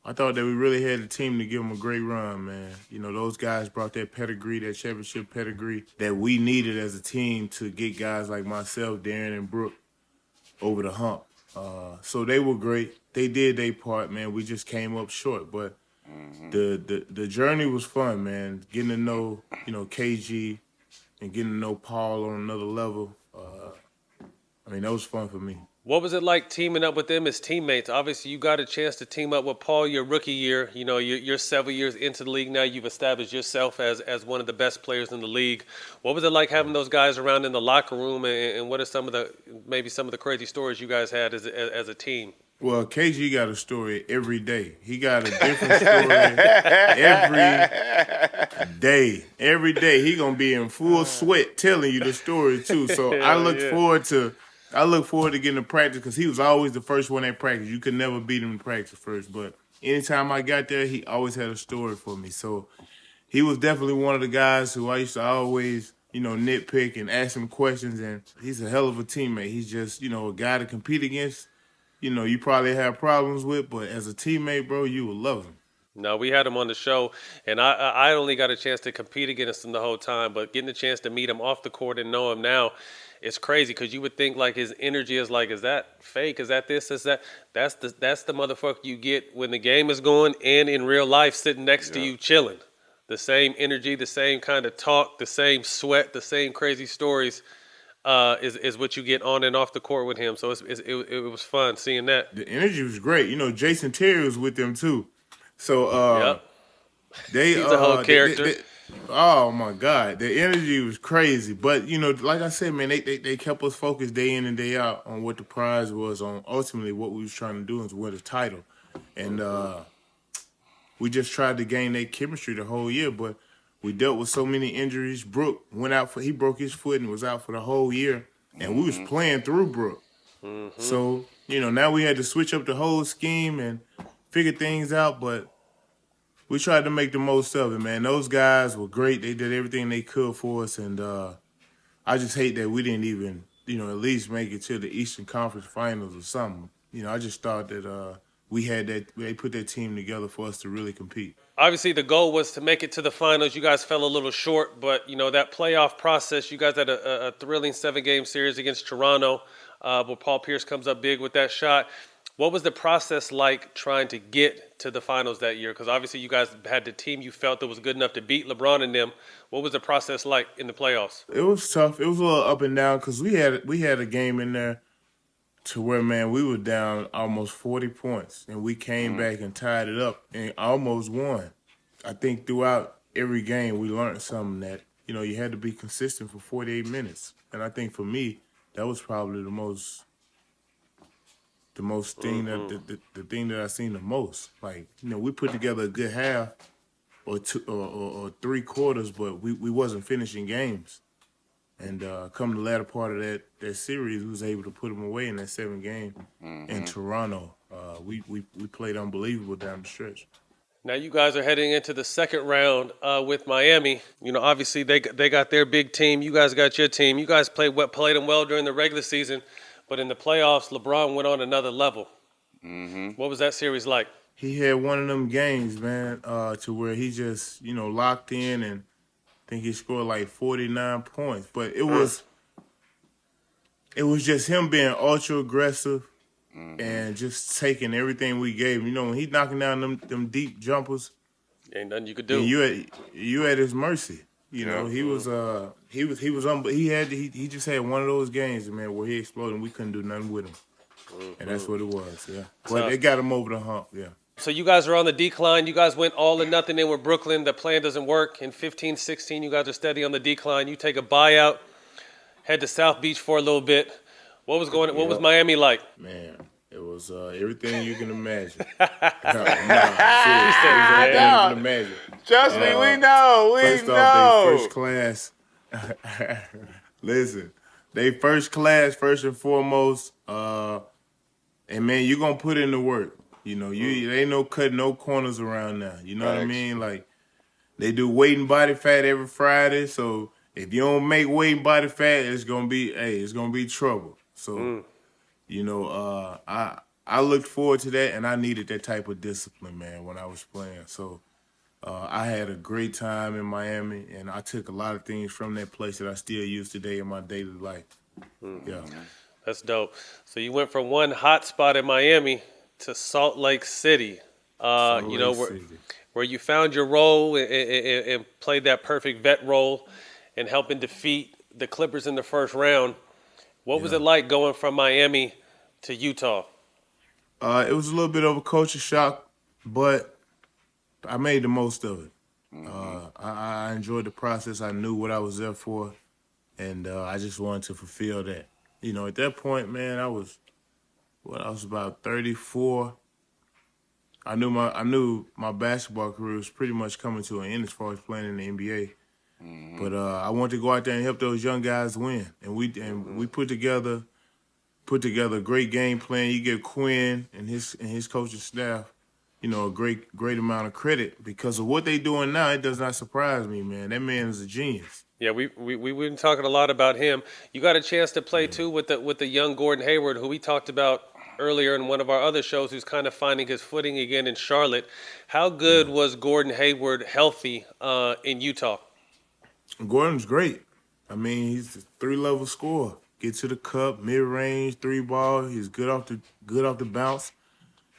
Speaker 9: really had the team to give them a great run, man. You know, those guys brought that pedigree, that championship pedigree that we needed as a team to get guys like myself, Darren, and Brooke over the hump. So they were great. They did their part, man. We just came up short. But the journey was fun, man. Getting to know, KG and getting to know Paul on another level. That was fun for me.
Speaker 6: What was it like teaming up with them as teammates? Obviously, you got a chance to team up with Paul your rookie year. You know, you're several years into the league now. You've established yourself as one of the best players in the league. What was it like having those guys around in the locker room, and what are some of the crazy stories you guys had as a team?
Speaker 9: Well, KG got a story every day. He got a different story every day. Every day he gonna be in full sweat telling you the story too. So I look forward to getting to practice because he was always the first one at practice. You could never beat him in practice first. But anytime I got there, he always had a story for me. So he was definitely one of the guys who I used to always, nitpick and ask him questions. And he's a hell of a teammate. He's just, a guy to compete against. You probably have problems with, but as a teammate, bro, you will love him.
Speaker 6: No, we had him on the show, and I only got a chance to compete against him the whole time, but getting a chance to meet him off the court and know him now, it's crazy because you would think like his energy is like, is that fake? Is that this? Is that? That's the motherfucker you get when the game is going and in real life sitting next to you chilling. The same energy, the same kind of talk, the same sweat, the same crazy stories. Is what you get on and off the court with him. So it was fun seeing that.
Speaker 9: The energy was great. Jason Terry was with them too. So he's
Speaker 6: a whole character.
Speaker 9: Oh my God, the energy was crazy. But like I said, man, they kept us focused day in and day out on what the prize was, on ultimately what we was trying to do is win the title, and we just tried to gain that chemistry the whole year, but. We dealt with so many injuries. Brooke he broke his foot and was out for the whole year. And we was playing through Brooke. So, now we had to switch up the whole scheme and figure things out. But we tried to make the most of it, man. Those guys were great. They did everything they could for us. And I just hate that we didn't even, at least make it to the Eastern Conference Finals or something. I just thought that they put that team together for us to really compete.
Speaker 6: Obviously, the goal was to make it to the finals. You guys fell a little short, but, that playoff process, you guys had a thrilling 7-game series against Toronto, where Paul Pierce comes up big with that shot. What was the process like trying to get to the finals that year? Because obviously you guys had the team you felt that was good enough to beat LeBron and them. What was the process like in the playoffs?
Speaker 9: It was tough. It was a little up and down because we had a game in there to where, man, we were down almost 40 points, and we came back and tied it up and almost won. I think throughout every game we learned something that, you had to be consistent for 48 minutes. And I think for me, that was probably the most thing the thing that I seen the most. Like, we put together a good half or two or 3 quarters, but we wasn't finishing games. And come the latter part of that series, we was able to put them away in that 7th game in Toronto. We played unbelievable down the stretch.
Speaker 6: Now you guys are heading into the second round with Miami. Obviously they got their big team. You guys got your team. You guys played them well during the regular season, but in the playoffs, LeBron went on another level. What was that series like?
Speaker 9: He had one of them games, man, to where he just locked in and. I think he scored like 49 points, but it was just him being ultra aggressive and just taking everything we gave him. When he's knocking down them deep jumpers,
Speaker 6: ain't nothing you could do.
Speaker 9: You at his mercy. He just had one of those games, man, where he exploded and we couldn't do nothing with him, and that's what it was. Yeah, but they got him over the hump. Yeah.
Speaker 6: So you guys are on the decline. You guys went all or nothing in with Brooklyn. The plan doesn't work. In 15-16, you guys are steady on the decline. You take a buyout, head to South Beach for a little bit. What was Miami like?
Speaker 9: Man, it was everything you can imagine.
Speaker 7: Trust me, we know.
Speaker 9: First off, they first class. Listen, they first class, first and foremost. And, man, you're going to put in the work. There ain't no cutting no corners around now. You know what I mean? Like, they do weight and body fat every Friday, so if you don't make weight and body fat, it's gonna be trouble. So, I looked forward to that, and I needed that type of discipline, man, when I was playing. So, I had a great time in Miami, and I took a lot of things from that place that I still use today in my daily life. Yeah.
Speaker 6: That's dope. So you went from one hot spot in Miami to Salt Lake City, where you found your role and played that perfect vet role and helping defeat the Clippers in the first round. What was it like going from Miami to Utah?
Speaker 9: It was a little bit of a culture shock, but I made the most of it. I enjoyed the process. I knew what I was there for, and I just wanted to fulfill that. At that point, man, I was about 34. I knew my basketball career was pretty much coming to an end as far as playing in the NBA. But I wanted to go out there and help those young guys win, and we put together a great game plan. You give Quinn and his coaching staff, a great amount of credit because of what they doing now. It does not surprise me, man. That man is a genius.
Speaker 6: Yeah, we've been talking a lot about him. You got a chance to play too with the young Gordon Hayward, who we talked about earlier in one of our other shows, who's kind of finding his footing again in Charlotte. How good was Gordon Hayward healthy in Utah?
Speaker 9: Gordon's great. I mean, he's a 3-level scorer. Get to the cup, mid-range, 3-ball. He's good off the bounce,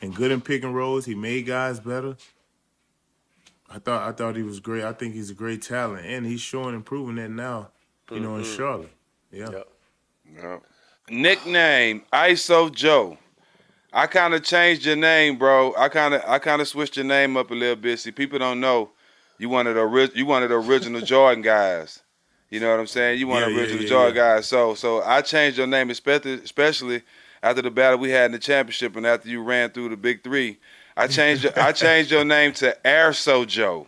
Speaker 9: and good in pick and rolls. He made guys better. I thought he was great. I think he's a great talent, and he's showing and proving that now, in Charlotte. Yeah.
Speaker 7: Yep. Nickname ISO Joe. I kind of changed your name, bro. I kind of switched your name up a little bit. See, people don't know you one of the original Jordan guys. You know what I'm saying? You one of the original Jordan guys. So I changed your name, especially after the battle we had in the championship and after you ran through the big three. I changed your name to Airso Joe.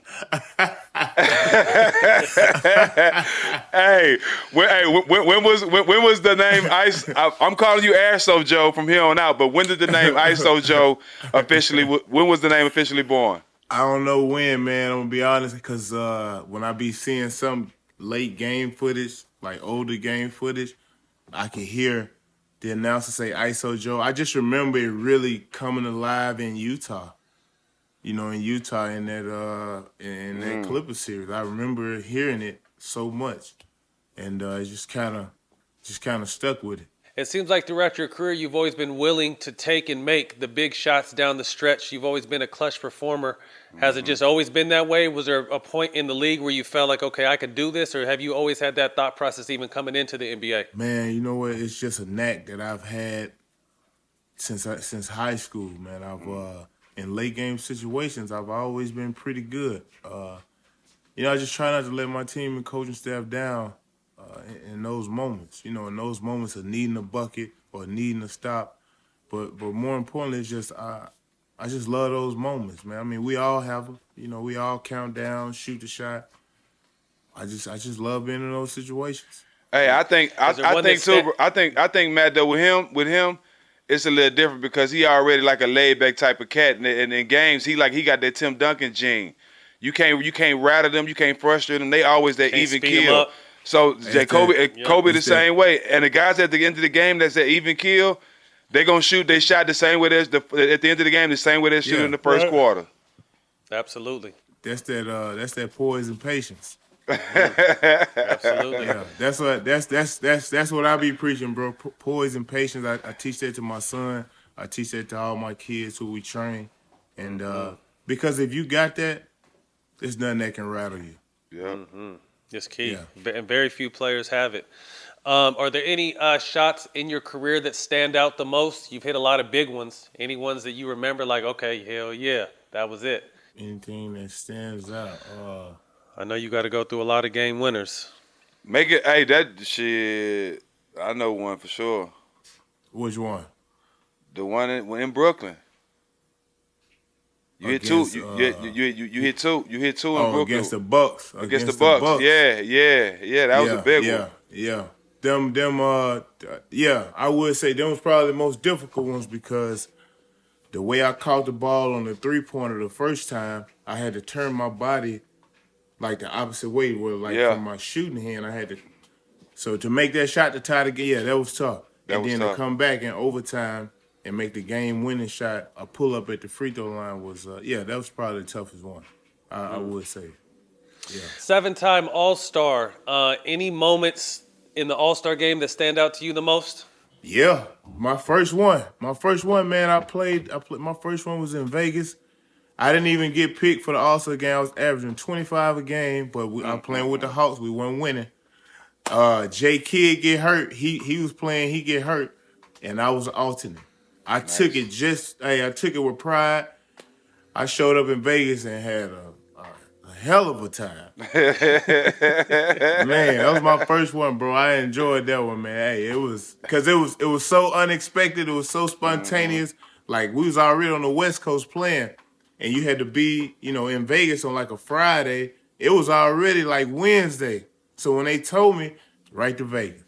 Speaker 7: When was the name Ice? I'm calling you Airso Joe from here on out. But when did the name ISO Joe officially? When was the name officially born?
Speaker 9: I don't know when, man. I'm gonna be honest, because when I be seeing some late game footage, like older game footage, I can hear the announcer say ISO Joe. I just remember it really coming alive in Utah. In that Clippers series. I remember hearing it so much, and it just kind of stuck with it.
Speaker 6: It seems like throughout your career, you've always been willing to take and make the big shots down the stretch. You've always been a clutch performer. Has it just always been that way? Was there a point in the league where you felt like, okay, I could do this? Or have you always had that thought process even coming into the NBA?
Speaker 9: Man, you know what? It's just a knack that I've had since high school, man. I've in late game situations, I've always been pretty good. I just try not to let my team and coaching staff down in those moments. In those moments of needing a bucket or needing a stop. But more importantly, it's just I just love those moments, man. I mean, we all have them. We all count down, shoot the shot. I just love being in those situations.
Speaker 7: Hey, I think Matt, though, with him, it's a little different because he already like a laid back type of cat, and in games he got that Tim Duncan gene. You can't rattle them, you can't frustrate them. They always that even kill. So Kobe the same way, and the guys at the end of the game that's that even kill, they gonna shoot their shot the same way at the end of the game, the same way they shoot in the first quarter.
Speaker 6: Absolutely.
Speaker 9: That's that poise and patience.
Speaker 6: Absolutely.
Speaker 9: Yeah, that's what I be preaching, bro. Poise and patience. I teach that to my son. I teach that to all my kids who we train, and because if you got that, there's nothing that can rattle you.
Speaker 7: Yeah.
Speaker 6: It's key, and very few players have it. Are there any shots in your career that stand out the most? You've hit a lot of big ones. Any ones that you remember, like, okay, hell yeah, that was it?
Speaker 9: Anything that stands out?
Speaker 6: I know you got to go through a lot of game winners.
Speaker 7: Make it, hey, that shit, I know one for sure.
Speaker 9: Which one?
Speaker 7: The one in Brooklyn. You hit two. You hit two. You hit two in Brooklyn.
Speaker 9: Against the Bucks.
Speaker 7: Against the Bucks. Yeah. That was a big one.
Speaker 9: Yeah. I would say them was probably the most difficult ones because the way I caught the ball on the 3-pointer the first time, I had to turn my body like the opposite way, where like
Speaker 7: Yeah.
Speaker 9: from my shooting hand, I had to. So to make that shot to tie the game, yeah, that was tough. And then to come back in overtime and make the game-winning shot, a pull-up at the free throw line was, that was probably the toughest one, I would say. Yeah.
Speaker 6: 7-time All-Star. Any moments in the All-Star game that stand out to you the most?
Speaker 9: Yeah, my first one, man. I played. My first one was in Vegas. I didn't even get picked for the All-Star game. I was averaging 25 a game, but I'm playing with the Hawks. We weren't winning. J Kidd get hurt. He was playing. He get hurt, and I was an alternate. I took it with pride. I showed up in Vegas and had a hell of a time. Man, that was my first one, bro. I enjoyed that one, man. Hey, it was so unexpected. It was so spontaneous. Like we was already on the West Coast playing, and you had to be, in Vegas on like a Friday. It was already like Wednesday. So when they told me, right to Vegas.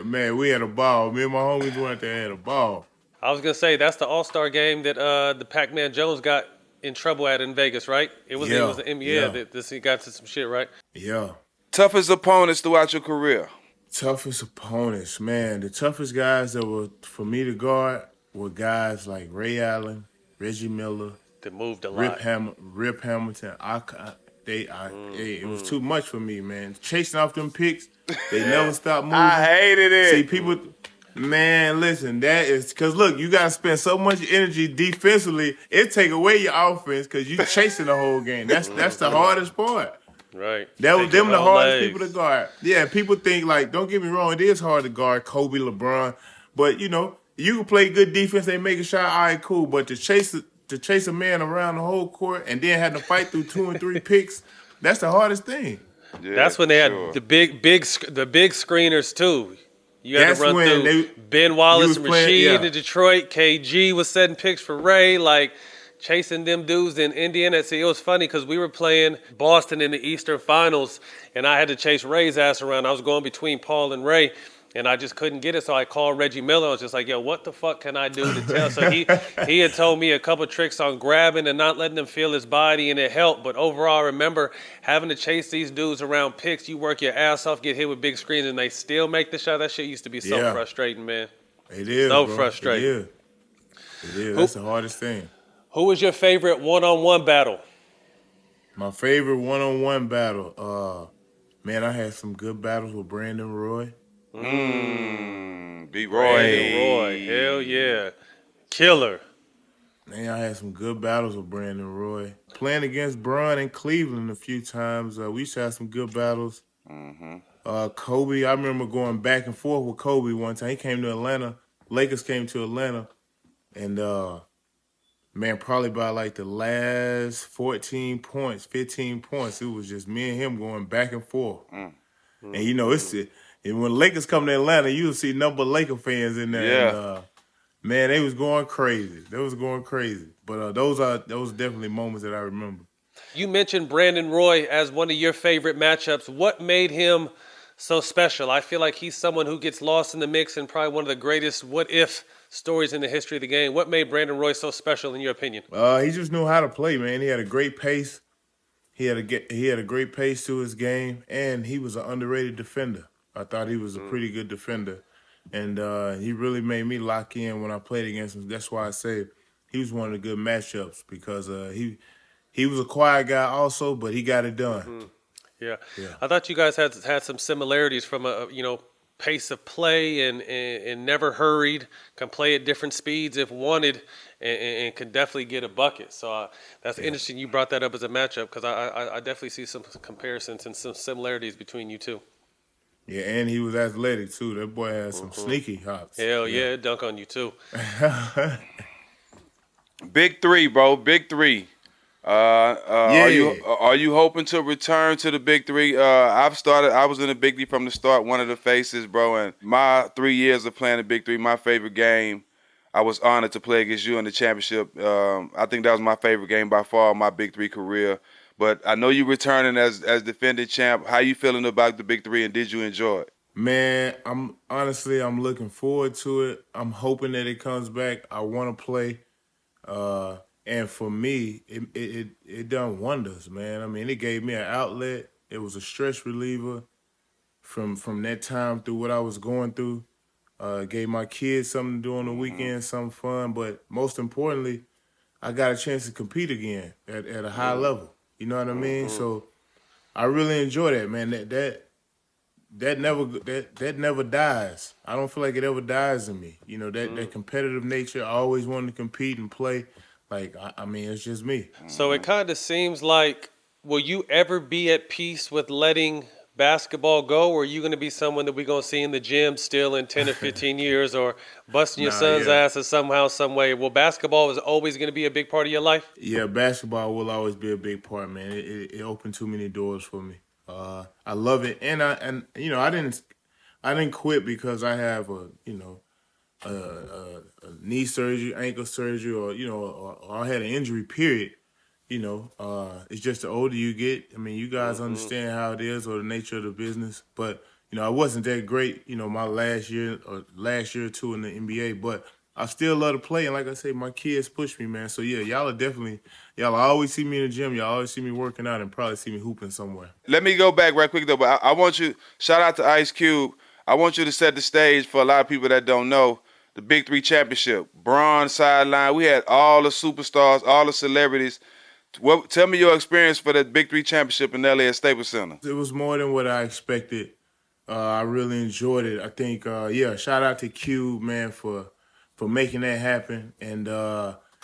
Speaker 9: Man, we had a ball. Me and my homies went there and had a ball.
Speaker 6: I was going to say, that's the All-Star game that the Pac-Man Jones got in trouble at in Vegas, right? It was the NBA that he got to some shit, right?
Speaker 9: Yeah.
Speaker 7: Toughest opponents throughout your career?
Speaker 9: Toughest opponents, man. The toughest guys that were for me to guard were guys like Ray Allen, Reggie Miller.
Speaker 6: That moved a lot.
Speaker 9: Rip Hamilton. It was too much for me, man. Chasing off them picks, they never stopped moving.
Speaker 7: I hated it.
Speaker 9: See, people, man, listen, that is, because look, you got to spend so much energy defensively, it take away your offense because you chasing the whole game. That's the hardest part.
Speaker 6: Right.
Speaker 9: That was them the hardest people to guard. Yeah, people think, like, don't get me wrong, it is hard to guard Kobe, LeBron, but, you can play good defense, they make a shot, all right, cool, but to chase a man around the whole court and then have to fight through 2 and 3 picks, that's the hardest thing.
Speaker 6: Yeah, that's when they had the big screeners too. You had to run through Ben Wallace and Rasheed in Detroit. KG was setting picks for Ray, like chasing them dudes in Indiana. See, it was funny because we were playing Boston in the Eastern Finals, and I had to chase Ray's ass around. I was going between Paul and Ray. And I just couldn't get it, so I called Reggie Miller. I was just like, yo, what the fuck can I do to tell? So he had told me a couple tricks on grabbing and not letting him feel his body, and it helped. But overall, I remember having to chase these dudes around picks. You work your ass off, get hit with big screens, and they still make the shot. That shit used to be so frustrating, man.
Speaker 9: It is,
Speaker 6: so
Speaker 9: bro.
Speaker 6: frustrating.
Speaker 9: It is. That's the hardest thing.
Speaker 6: Who was your favorite one-on-one battle?
Speaker 9: My favorite one-on-one battle? Man, I had some good battles with Brandon Roy.
Speaker 7: Beat
Speaker 6: Roy. Hell yeah. Killer.
Speaker 9: Man, I had some good battles with Brandon Roy. Playing against Bron in Cleveland a few times. We used to have some good battles. Kobe, I remember going back and forth with Kobe one time. He came to Atlanta. Lakers came to Atlanta. And, man, probably by like the last 14 points, 15 points, it was just me and him going back and forth. And, and when Lakers come to Atlanta, you'll see number of Laker fans in there.
Speaker 7: Yeah.
Speaker 9: And, man, they was going crazy. But those definitely moments that I remember.
Speaker 6: You mentioned Brandon Roy as one of your favorite matchups. What made him so special? I feel like he's someone who gets lost in the mix and probably one of the greatest what-if stories in the history of the game. What made Brandon Roy so special in your opinion?
Speaker 9: He just knew how to play, man. He had a great pace. He had a great pace to his game, and he was an underrated defender. I thought he was a pretty good defender. And he really made me lock in when I played against him. That's why I say he was one of the good matchups because he was a quiet guy also, but he got it done.
Speaker 6: Yeah. I thought you guys had some similarities from a pace of play and never hurried, can play at different speeds if wanted, and can definitely get a bucket. So that's interesting you brought that up as a matchup because I definitely see some comparisons and some similarities between you two.
Speaker 9: Yeah, and he was athletic, too. That boy had some sneaky hops.
Speaker 6: Hell yeah, dunk on you, too.
Speaker 7: Big three, bro. Big three. Are you hoping to return to the big three? I was in the big three from the start, one of the faces, bro. And my 3 years of playing the big three, my favorite game, I was honored to play against you in the championship. I think that was my favorite game by far of my big three career. But I know you returning as defending champ. How you feeling about the big three, and did you enjoy it?
Speaker 9: Man, I'm looking forward to it. I'm hoping that it comes back. I want to play. And for me, it done wonders, man. I mean, it gave me an outlet. It was a stress reliever from that time through what I was going through. Gave my kids something to do on the weekend, something fun. But most importantly, I got a chance to compete again at a high level. You know what I mean? So I really enjoy that, man. That never dies. I don't feel like it ever dies in me. You know, that competitive nature. I always wanted to compete and play. Like, I mean, it's just me.
Speaker 6: So it kind of seems like, will you ever be at peace with letting basketball go, or are you going to be someone that we're going to see in the gym still in 10 or 15 years, or busting your son's asses somehow, some way? Well, basketball is always going to be a big part of your life?
Speaker 9: Yeah, basketball will always be a big part, man. It opened too many doors for me. I love it, and I didn't quit because I have a knee surgery, ankle surgery, or I had an injury. Period. It's just the older you get. I mean, you guys understand how it is or the nature of the business. But I wasn't that great. My last year or two in the NBA, but I still love to play. And like I say, my kids push me, man. So yeah, y'all always see me in the gym. Y'all always see me working out and probably see me hooping somewhere.
Speaker 7: Let me go back right quick though, but I want you, shout out to Ice Cube. I want you to set the stage for a lot of people that don't know the Big Three Championship. Bronze sideline. We had all the superstars, all the celebrities. Tell me your experience for the Big Three Championship in LA at Staples Center.
Speaker 9: It was more than what I expected. I really enjoyed it. I think, shout out to Cube, man, for making that happen. And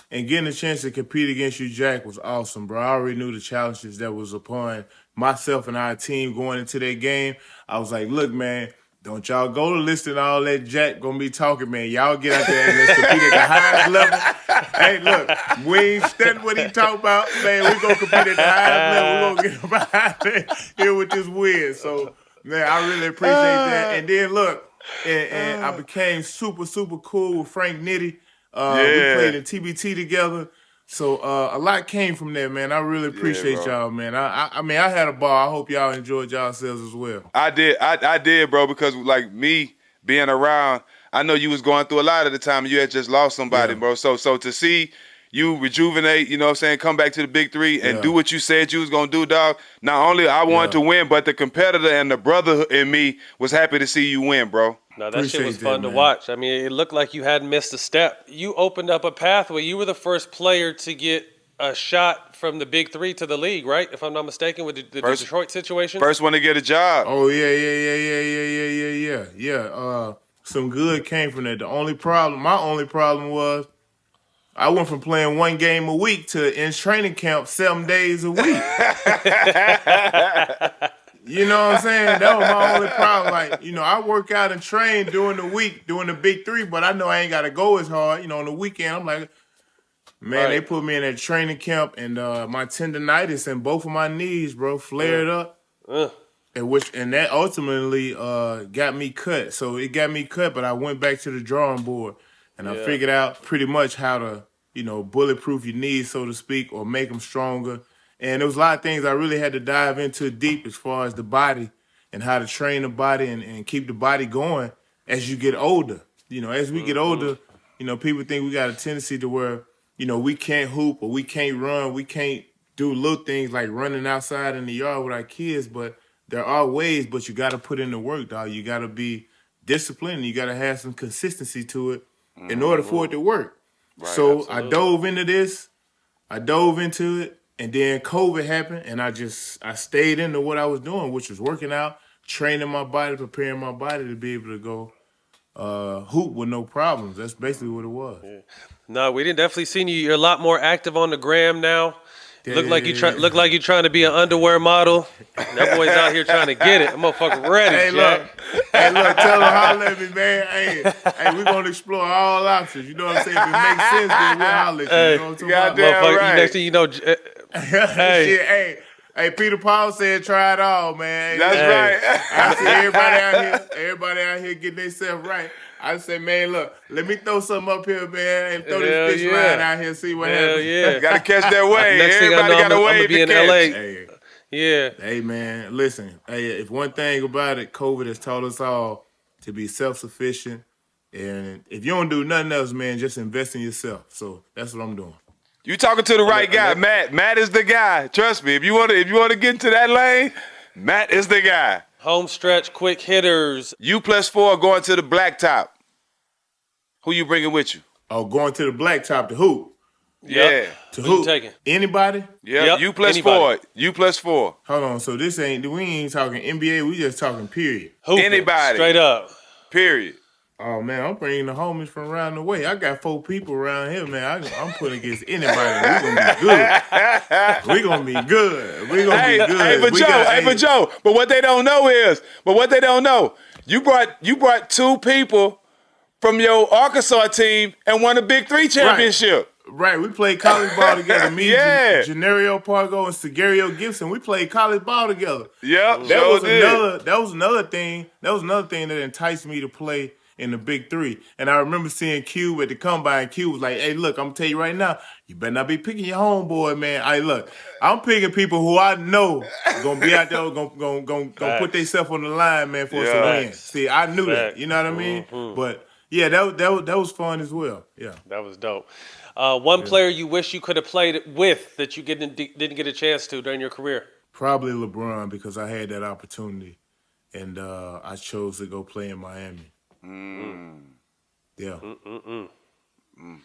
Speaker 9: getting a chance to compete against you, Jack, was awesome, bro. I already knew the challenges that was upon myself and our team going into that game. I was like, look, man, don't y'all go to listing all that Jack gonna be talking, man. Y'all get out there and let's compete at the highest level. Hey, look, we ain't studying what he talk about, man. We gonna compete at the highest level. We gonna get him out there here with this win. So, man, I really appreciate that. And then look, and I became super, super cool with Frank Nitti. We played in TBT together. So a lot came from that, man. I really appreciate y'all, man. I mean, I had a ball. I hope y'all enjoyed yourselves as well.
Speaker 7: I did, bro, because like me being around, I know you was going through a lot at the time. You had just lost somebody, bro. So to see you rejuvenate, you know what I'm saying, come back to the Big Three and do what you said you was going to do, dog. Not only I wanted to win, but the competitor and the brother in me was happy to see you win, bro.
Speaker 6: No, that shit was fun to watch. I mean, it looked like you hadn't missed a step. You opened up a pathway. You were the first player to get a shot from the Big Three to the league, right? If I'm not mistaken, with the Detroit situation.
Speaker 7: First one to get a job.
Speaker 9: Oh, yeah. Some good came from that. My only problem was I went from playing one game a week to in training camp 7 days a week. You know what I'm saying? That was my only problem. Like, I work out and train during the week, doing the Big Three, but I know I ain't got to go as hard. On the weekend, I'm like, man, they put me in that training camp, and my tendonitis in both of my knees, bro, flared up. And that ultimately got me cut. So it got me cut, but I went back to the drawing board, and I figured out pretty much how to, bulletproof your knees, so to speak, or make them stronger. And there was a lot of things I really had to dive into deep as far as the body and how to train the body and keep the body going as you get older. As we get older, people think we got a tendency to where, we can't hoop or we can't run. We can't do little things like running outside in the yard with our kids. But there are ways, but you got to put in the work, dog. You got to be disciplined. And you got to have some consistency to it in order for it to work. Right, so absolutely. I dove into it. And then COVID happened, and I stayed into what I was doing, which was working out, training my body, preparing my body to be able to go hoop with no problems. That's basically what it was. Yeah.
Speaker 6: No, we didn't definitely seen you. You're a lot more active on the gram now. Look like you're trying to be an underwear model. That boy's out here trying to get it. That motherfucker ready, Jack.
Speaker 9: Look, tell him holler at me, man. Hey, we're gonna explore all options. You know what I'm saying? If it makes sense, then we'll holler at you. You know what I'm talking about?
Speaker 7: Right.
Speaker 6: Next thing you know,
Speaker 9: Hey, Peter Paul said try it all, man.
Speaker 7: That's right.
Speaker 9: I see everybody out here getting themselves right. I say, man, look, let me throw something up here, man, and throw this fish line out here, see what happens.
Speaker 6: Yeah.
Speaker 7: Got to catch that wave.
Speaker 6: Next
Speaker 7: Everybody got a wave
Speaker 6: to
Speaker 7: catch.
Speaker 6: LA. Yeah.
Speaker 9: Hey, man, listen. Hey, if one thing about it, COVID has taught us all to be self-sufficient. And if you don't do nothing else, man, just invest in yourself. So that's what I'm doing.
Speaker 7: You talking to the right guy, Matt. Matt is the guy. Trust me. If you want to get into that lane, Matt is the guy.
Speaker 6: Home stretch, quick hitters.
Speaker 7: You +4 going to the blacktop. Who you bringing with you?
Speaker 9: Oh, going to the blacktop to who?
Speaker 7: Yeah.
Speaker 9: To
Speaker 6: Who you taking?
Speaker 9: Anybody?
Speaker 7: Yep. You +4.
Speaker 6: Anybody.
Speaker 7: You +4.
Speaker 9: Hold on. So we ain't talking NBA. We just talking period.
Speaker 6: Hooping,
Speaker 7: Anybody.
Speaker 6: straight up.
Speaker 7: Period.
Speaker 9: Oh, man, I'm bringing the homies from around the way. I got 4 people around here, man. I'm putting against anybody. We're going to be good. We're going to be good. We're going to be good.
Speaker 7: But Joe, but what they don't know, you brought 2 people from your Arkansas team and won a Big 3 championship.
Speaker 9: Right. We played college ball together. Me,
Speaker 7: Yeah.
Speaker 9: Janario Pargo, and Sigario Gibson. We played college ball together.
Speaker 7: Yep.
Speaker 9: That was another thing that enticed me to play in the Big 3. And I remember seeing Cube at the combine. Cube was like, hey, look, I'm going to tell you right now, you better not be picking your homeboy, man. I'm picking people who I know going to be out there, going to put themselves on the line, man, for us to win. See, I knew that. You know what I mean?
Speaker 6: Mm-hmm.
Speaker 9: But, yeah, that was fun as well. Yeah.
Speaker 6: That was dope. One player you wish you could have played with that you didn't get a chance to during your career?
Speaker 9: Probably LeBron, because I had that opportunity, and I chose to go play in Miami. Yeah.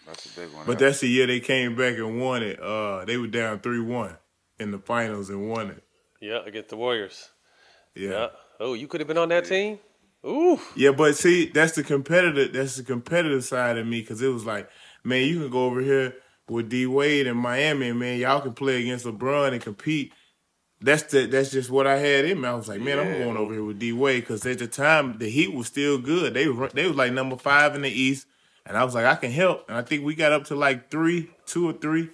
Speaker 7: That's a big one.
Speaker 9: But that's the year they came back and won it. They were down 3-1 in the finals and won it.
Speaker 6: Yeah, against the Warriors.
Speaker 9: Yeah.
Speaker 6: Oh, you could have been on that team? Ooh.
Speaker 9: Yeah, but see, that's the competitive side of me, because it was like, man, you can go over here with D Wade in Miami, and man, y'all can play against LeBron and compete. That's just what I had in me. I was like, man, I'm going over here with D Wade, because at the time the Heat was still good. They was like number 5 in the East, and I was like, I can help. And I think we got up to like 2 or 3,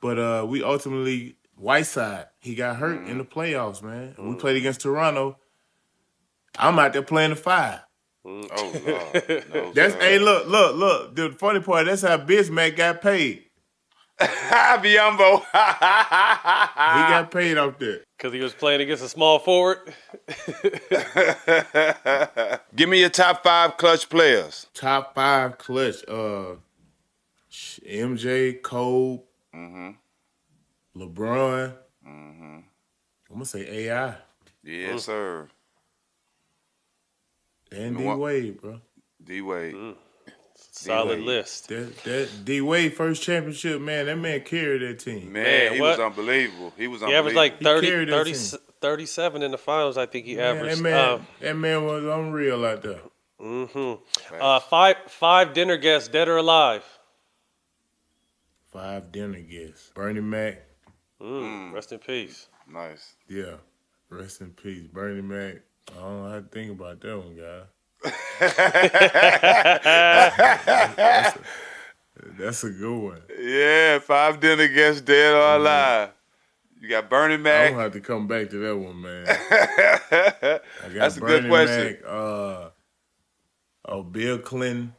Speaker 9: but we ultimately Whiteside, he got hurt in the playoffs, man. We played against Toronto. I'm out there playing the 5.
Speaker 7: Oh Lord. No,
Speaker 9: Hey, look. The funny part, that's how Bismack got paid.
Speaker 7: Biombo.
Speaker 9: He got paid out there.
Speaker 6: Because he was playing against a small forward?
Speaker 7: Give me your top 5 clutch players.
Speaker 9: Top 5 clutch. MJ, Cole, LeBron. I'm going to say AI.
Speaker 7: Yes, sir.
Speaker 9: And D-Wade, bro.
Speaker 7: D-Wade.
Speaker 6: Solid list.
Speaker 9: That D-Wade first championship, man, that man carried that team.
Speaker 7: Man, he was unbelievable. He
Speaker 6: averaged like 37 in the finals, I think he averaged.
Speaker 9: That man was unreal out there.
Speaker 6: Five dinner guests, dead or alive?
Speaker 9: 5 dinner guests. Bernie Mac.
Speaker 6: Rest in peace.
Speaker 7: Nice.
Speaker 9: Yeah. Rest in peace. Bernie Mac. I don't know how to think about that one, guy. That's a good one.
Speaker 7: Yeah, 5 dinner guests, dead or alive. You got Bernie Mac.
Speaker 9: I'm gonna have to come back to that one, man.
Speaker 7: That's a good question.
Speaker 9: Mac, Bill Clinton.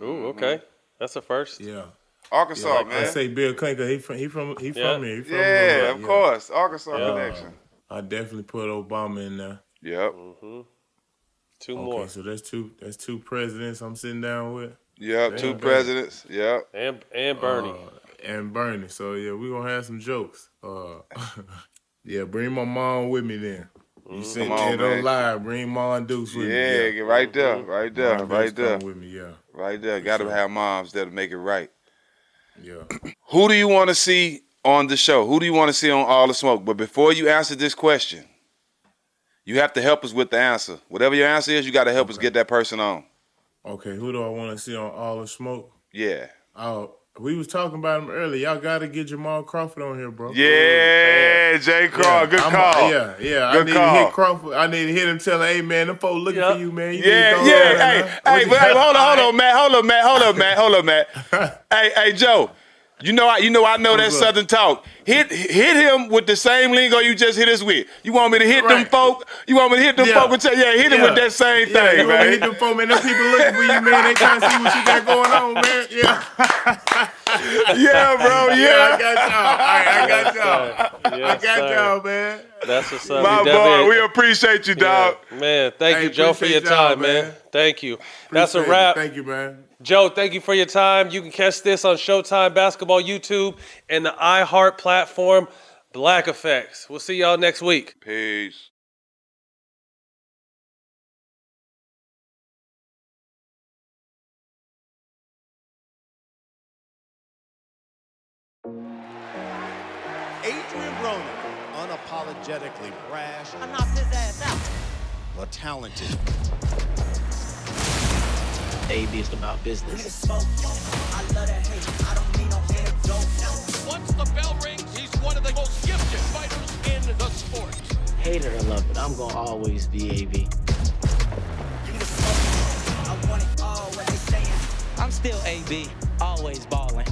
Speaker 6: Ooh, okay. That's a first.
Speaker 9: Yeah.
Speaker 7: Arkansas, man.
Speaker 9: I say Bill Clinton because he from here.
Speaker 7: Yeah, of course. Arkansas connection.
Speaker 9: I definitely put Obama in there.
Speaker 7: Yep.
Speaker 6: 2 more.
Speaker 9: Okay, so that's two presidents I'm sitting down with.
Speaker 7: Yep, 2 presidents. Yep.
Speaker 6: And Bernie.
Speaker 9: And Bernie. So yeah, we're gonna have some jokes. Yeah, bring my mom with me then. You sitting there, don't lie. Bring Mom Dukes with me.
Speaker 7: Yeah, get right there. Right there.
Speaker 9: With me, yeah.
Speaker 7: Right there. Gotta have moms there to make it right.
Speaker 9: Yeah.
Speaker 7: Who do you want to see on the show? Who do you want to see on All the Smoke? But before you answer this question, you have to help us with the answer. Whatever your answer is, you got to help us get that person on.
Speaker 9: Okay, who do I want to see on All the Smoke?
Speaker 7: Yeah.
Speaker 9: We was talking about him earlier. Y'all got to get Jamal Crawford on here, bro.
Speaker 7: Yeah, Jay Crawford. Good call.
Speaker 9: Yeah.
Speaker 7: Good call.
Speaker 9: To hit Crawford. I need to hit him, tell him, hey, man, them folks looking for you, man.
Speaker 7: Hey, hold on, Matt. Hey, Joe. I know that Southern talk. Hit him with the same lingo you just hit us with. You want me to hit them folk? You want me to hit them folk and tell hit him with that same thing,
Speaker 9: you
Speaker 7: man.
Speaker 9: Want me to hit them folk, man. Them people looking for you, man. They trying to see what you got going on, man. Yeah.
Speaker 7: Yeah, bro. Yeah.
Speaker 9: I got y'all, man.
Speaker 6: That's what's up.
Speaker 7: My boy, we appreciate you, dog.
Speaker 6: Man, thank you, Joe, for your time, man. Thank you. That's a wrap.
Speaker 9: Thank you, man.
Speaker 6: Joe, thank you for your time. You can catch this on Showtime Basketball YouTube and the iHeart platform, Black Effects. We'll see y'all next week.
Speaker 10: Peace.
Speaker 1: Adrian Broner, unapologetically brash,
Speaker 2: I knocked his ass out.
Speaker 1: but talented.
Speaker 3: AB is about business.
Speaker 2: Smoke. I love that hate. I don't need no antidote.
Speaker 4: Once the bell rings, he's one of the most gifted fighters in the sport.
Speaker 3: Hate it or love it, I'm gonna always be AB.
Speaker 2: Give me the smoke. I want it all. What they saying?
Speaker 5: I'm still AB, always balling.